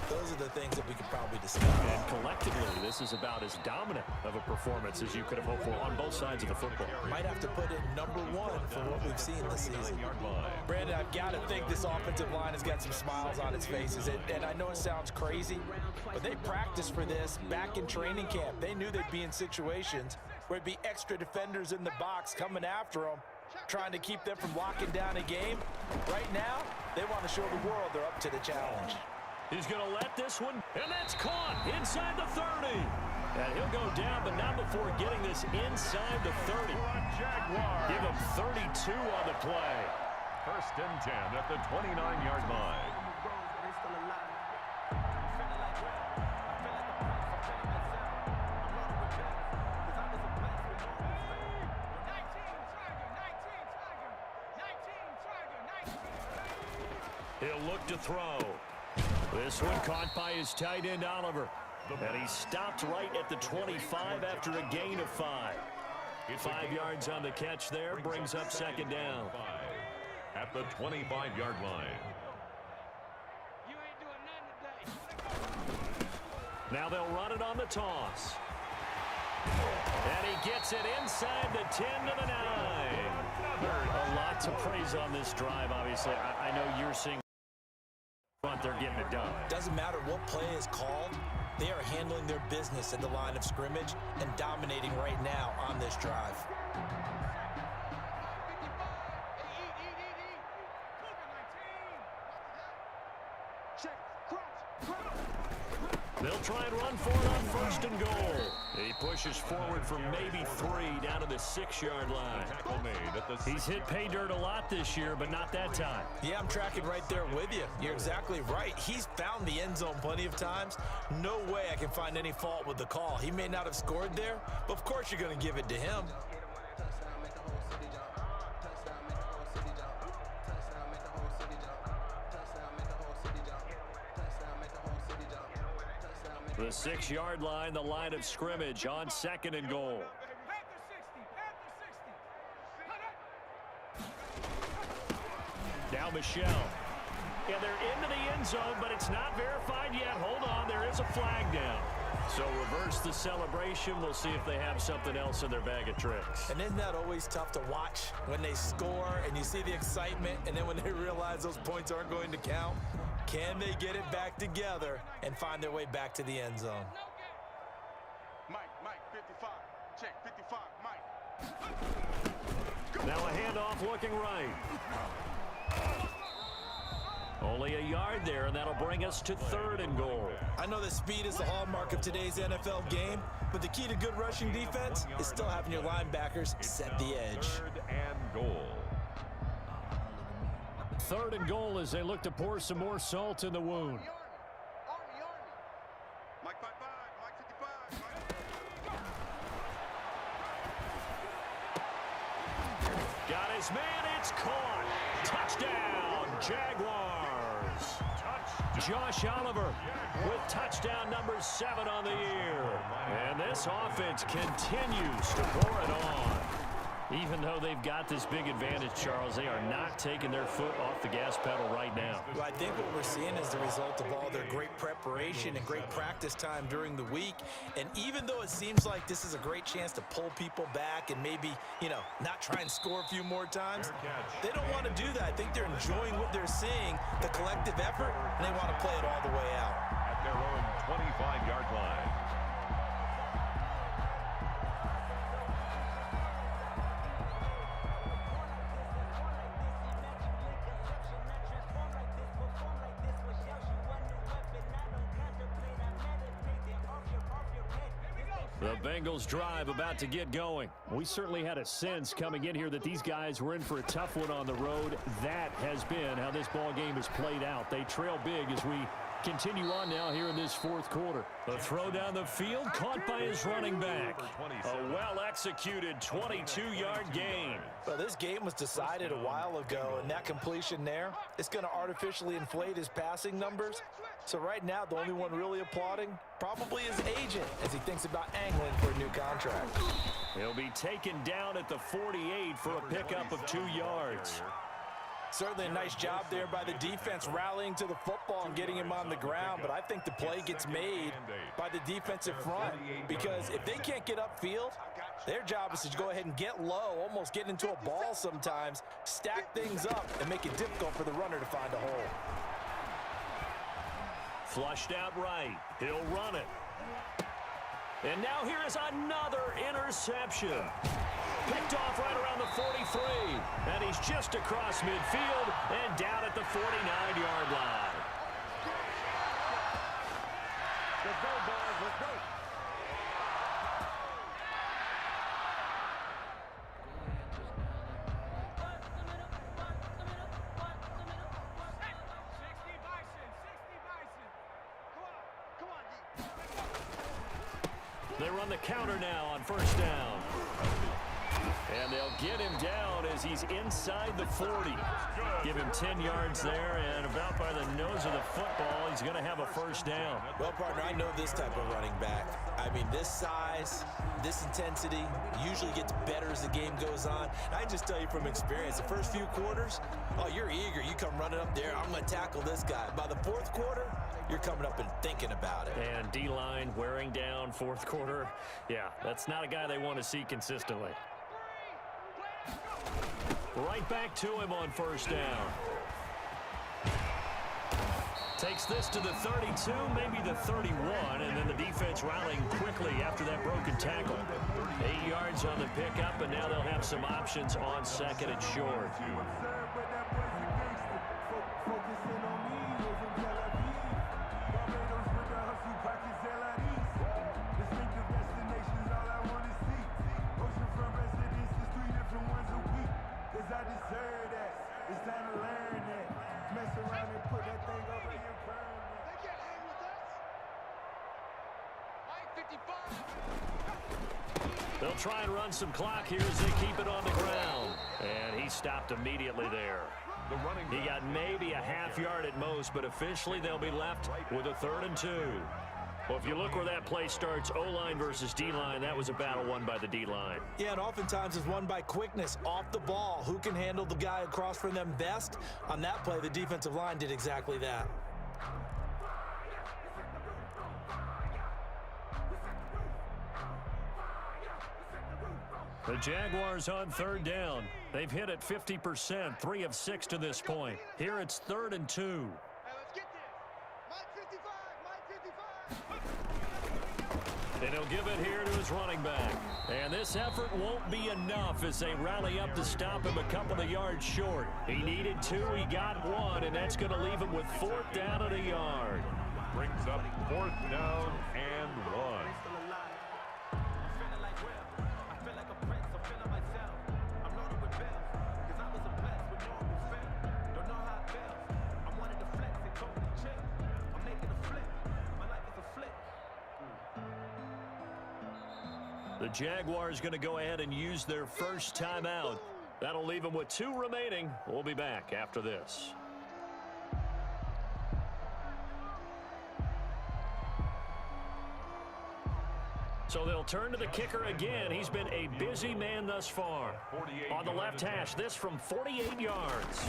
Those are the things that we could probably discuss. And collectively, this is about as dominant of a performance as you could have hoped for on both sides of the football. Might have to put it #1 for what we've seen this season. Brandon, I've got to think this offensive line has got some smiles on its faces. And I know it sounds crazy, but they practiced for this back in training camp. They knew they'd be in situations where it'd be extra defenders in the box coming after them, trying to keep them from locking down a game. Right now, they want to show the world they're up to the challenge. He's going to let this one, and that's caught inside the 30. And he'll go down, but not before getting this inside the 30. Give him 32 on the play. First and 10 at the 29-yard line. He'll look to throw. This one caught by his tight end, Oliver. And he stopped right at the 25 after a gain of 5. 5 yards on the catch there, brings up second down. At the 25-yard line. You ain't doing nothing today. Now they'll run it on the toss. And he gets it inside the 10 to the 9. A lot to praise on this drive, obviously. I know you're seeing front, they're getting it done. Doesn't matter what play is called, they are handling their business at the line of scrimmage and dominating right now on this drive. Check, crouch. They'll try and run for it on first and goal. He pushes forward for maybe 3 down to the 6-yard line. Tackle made at the He's hit pay dirt a lot this year, but not that time. Yeah, I'm tracking right there with you. You're exactly right. He's found the end zone plenty of times. No way I can find any fault with the call. He may not have scored there, but of course you're going to give it to him. The 6-yard line, the line of scrimmage on second and goal. Now Michelle. And they're into the end zone, but it's not verified yet. Hold on, there is a flag down. So reverse the celebration. We'll see if they have something else in their bag of tricks. And isn't that always tough to watch when they score and you see the excitement, and then when they realize those points aren't going to count? Can they get it back together and find their way back to the end zone? Mike, 55. Check, 55, Mike. Now a handoff looking right. Only a yard there, and that'll bring us to 3rd and goal. I know that speed is the hallmark of today's NFL game, but the key to good rushing defense is still having your linebackers set the edge. 3rd and goal. 3rd and goal as they look to pour some more salt in the wound. Army. Mike 55, Mike 55. Got his man, it's caught. Touchdown, Jaguars. Josh Oliver with touchdown number 7 on the year. And this offense continues to pour it on. Even though they've got this big advantage, Charles, they are not taking their foot off the gas pedal right now. Well, I think what we're seeing is the result of all their great preparation and great practice time during the week. And even though it seems like this is a great chance to pull people back and maybe, not try and score a few more times, they don't want to do that. I think they're enjoying what they're seeing, the collective effort, and they want to play it all the way out. At their own 25-yard line. The Bengals drive about to get going. We certainly had a sense coming in here that these guys were in for a tough one on the road. That has been how this ball game has played out. They trail big as we continue on now here in this 4th quarter. The throw down the field caught by his running back. A well-executed 22-yard gain. Well, this game was decided a while ago, and that completion there, it's going to artificially inflate his passing numbers. So right now, the only one really applauding probably his agent as he thinks about angling for a new contract. He'll be taken down at the 48 for a pickup of 2 yards. Certainly a nice job there by the defense rallying to the football and getting him on the ground, but I think the play gets made by the defensive front because if they can't get upfield, their job is to go ahead and get low, almost get into a ball sometimes, stack things up, and make it difficult for the runner to find a hole. Flushed out right. He'll run it. And now here is another interception. Picked off right around the 43. And he's just across midfield and down at the 49-yard line. Let's go, boys. Let's go. They run the counter now on 1st down. And they'll get him down as he's inside the 40. Give him 10 yards there, and about by the nose of the football, he's going to have a 1st down. Well, partner, I know this type of running back. I mean, this size, this intensity usually gets better as the game goes on. And I just tell you from experience, the first few quarters, oh, you're eager. You come running up there, I'm going to tackle this guy. By the 4th quarter, you're coming up and thinking about it. And D-line wearing down 4th quarter. Yeah, that's not a guy they want to see consistently. Right back to him on 1st down. Takes this to the 32, maybe the 31, and then the defense rallying quickly after that broken tackle. 8 yards on the pickup, and now they'll have some options on 2nd and short. They'll try and run some clock here as they keep it on the ground. And he stopped immediately there. He got maybe a half yard at most, but officially they'll be left with a 3rd and 2. Well, if you look where that play starts, O-line versus D-line, that was a battle won by the D-line. Yeah, and oftentimes it's won by quickness off the ball. Who can handle the guy across from them best? On that play, the defensive line did exactly that. The Jaguars on third down. They've hit it 50%, 3 of 6 to this point. Here it's 3rd and 2. Hey, let's get this. Mike 55. And he'll give it here to his running back. And this effort won't be enough as they rally up to stop him a couple of yards short. He needed 2, he got 1, and that's going to leave him with 4th down and a yard. Brings up 4th down and 1. The Jaguars going to go ahead and use their first timeout. That'll leave them with 2 remaining. We'll be back after this. So they'll turn to the kicker again. He's been a busy man thus far. On the left hash, this from 48 yards.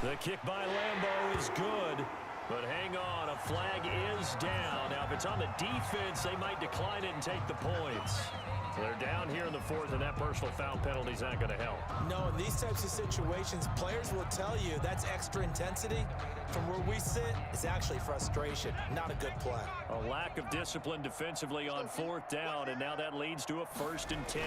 The kick by Lambeau is good. But hang on, a flag is down. Now, if it's on the defense, they might decline it and take the points. They're down here in the 4th, and that personal foul penalty is not going to help. No, in these types of situations, players will tell you that's extra intensity. From where we sit, it's actually frustration, not a good play. A lack of discipline defensively on 4th down, and now that leads to a 1st and 10.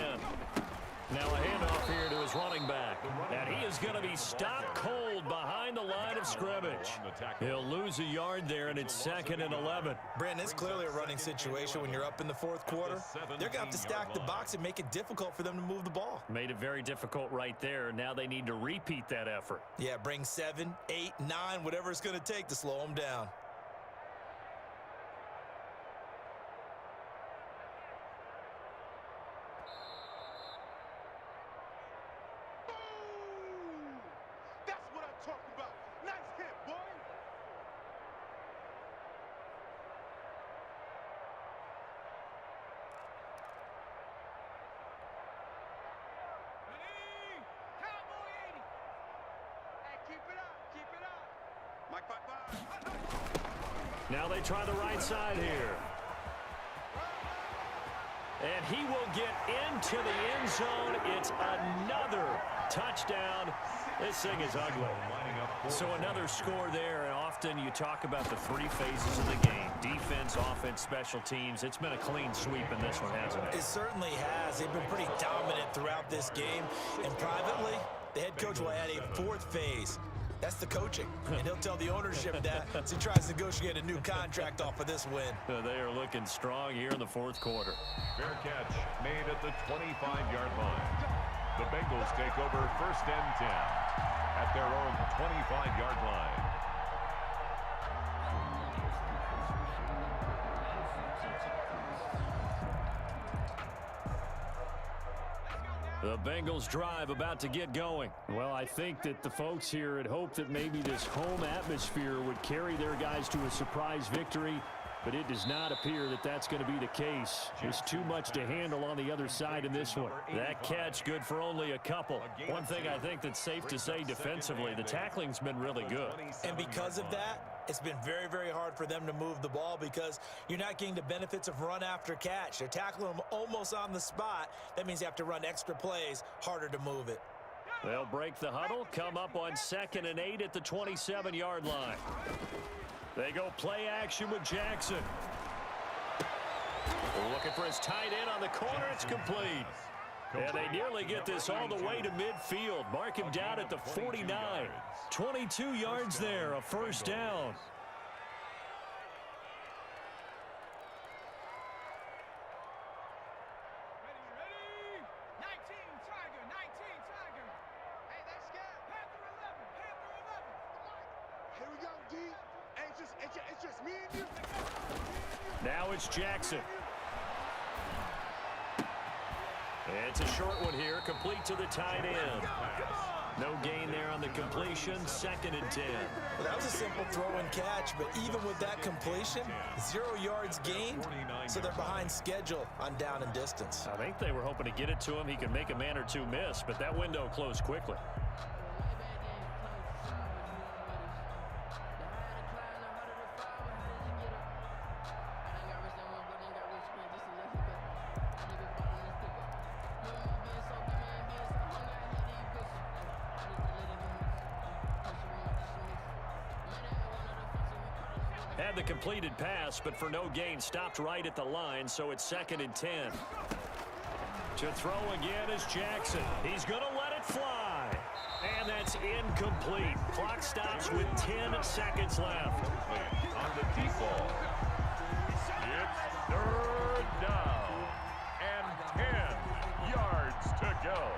Now a handoff here to his running back. And he is going to be stopped cold behind the line of scrimmage. He'll lose a yard there, and it's 2nd and 11. Brandon, it's clearly a running situation when you're up in the 4th quarter. They're going to have to stack the box and make it difficult for them to move the ball. Made it very difficult right there. Now they need to repeat that effort. Yeah, bring 7, 8, 9, whatever it's going to take to slow them down. Now they try the right side here. And he will get into the end zone. It's another touchdown. This thing is ugly. So another score there, and often you talk about the 3 phases of the game. Defense, offense, special teams. It's been a clean sweep in this one, hasn't it? It certainly has. They've been pretty dominant throughout this game. And privately, the head coach will add a 4th phase. That's the coaching, and he'll tell the ownership that as he tries to negotiate a new contract off of this win. They are looking strong here in the 4th quarter. Fair catch made at the 25-yard line. The Bengals take over 1st and 10 at their own 25-yard line. The Bengals drive about to get going. Well, I think that the folks here had hoped that maybe this home atmosphere would carry their guys to a surprise victory, but it does not appear that that's going to be the case. There's too much to handle on the other side in this one. That catch good for only a couple. One thing I think that's safe to say defensively, the tackling's been really good. And because of that, it's been very, very hard for them to move the ball because you're not getting the benefits of run after catch. They're tackling them almost on the spot. That means you have to run extra plays, harder to move it. They'll break the huddle, come up on 2nd and 8 at the 27-yard line. They go play action with Jackson. Looking for his tight end on the corner. It's complete. And they nearly get this all the way to midfield. Mark him down at the 49. 22 yards there, a 1st down. Ready? 19 Tiger, 19 Tiger. Hey, that's scared. Panther 11, Panther 11. Here we go, D. Hey, it's just me and you. Now it's Jackson. It's a short one here, complete to the tight end. No gain there on the completion, 2nd and 10. Well, that was a simple throw and catch, but even with that completion, 0 yards gained, so they're behind schedule on down and distance. I think they were hoping to get it to him. He could make a man or two miss, but that window closed quickly. Had the completed pass, but for no gain, stopped right at the line, so it's 2nd and 10. To throw again is Jackson. He's going to let it fly. And that's incomplete. Clock stops with 10 seconds left. On the deep ball. It's 3rd down and 10 yards to go.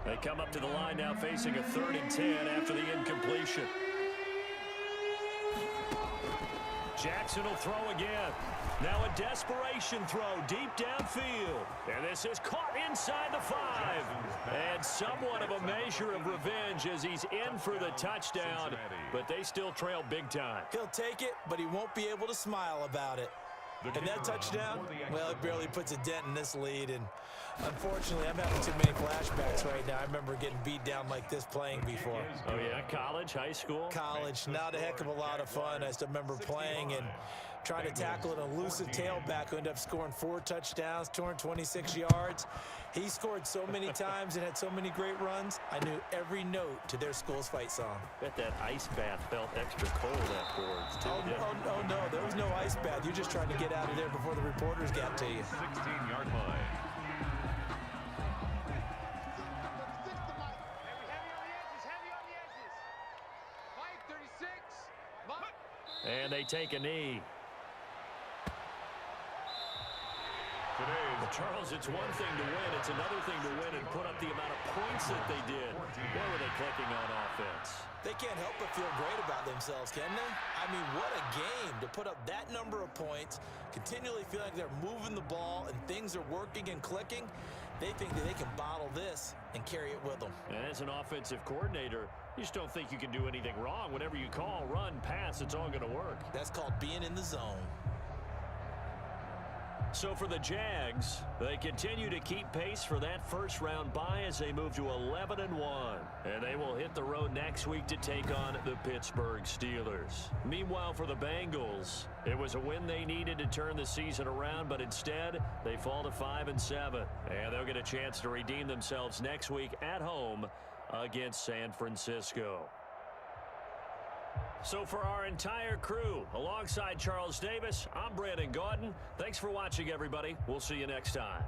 They come up to the line now facing a 3rd and 10 after the incompletion. Jackson will throw again. Now a desperation throw deep downfield. And this is caught inside the 5. And somewhat of a measure of revenge as he's in for the touchdown. But they still trail big time. He'll take it, but he won't be able to smile about it. And that touchdown, well, it barely puts a dent in this lead. And unfortunately, I'm having too many flashbacks right now. I remember getting beat down like this playing before. Oh, yeah? College, high school? College, not a heck of a lot of fun. I still remember playing and trying to tackle an elusive tailback who ended up scoring 4 touchdowns, 226 yards. He scored so many times and had so many great runs, I knew every note to their school's fight song. Bet that ice bath felt extra cold afterwards, too. Oh, no, there was no ice bath. You're just trying to get out of there before the reporters got to you. 16-yard line. And they take a knee. Well, Charles, it's one thing to win. It's another thing to win and put up the amount of points that they did. Where were they clicking on offense? They can't help but feel great about themselves, can they? I mean, what a game to put up that number of points, continually feel like they're moving the ball and things are working and clicking. They think that they can bottle this and carry it with them. And as an offensive coordinator, you just don't think you can do anything wrong. Whatever you call, run, pass, it's all going to work. That's called being in the zone. So for the Jags, they continue to keep pace for that first-round bye as they move to 11-1. And they will hit the road next week to take on the Pittsburgh Steelers. Meanwhile, for the Bengals, it was a win they needed to turn the season around, but instead, they fall to 5-7. And they'll get a chance to redeem themselves next week at home against San Francisco. So for our entire crew, alongside Charles Davis, I'm Brandon Gaudin. Thanks for watching, everybody. We'll see you next time.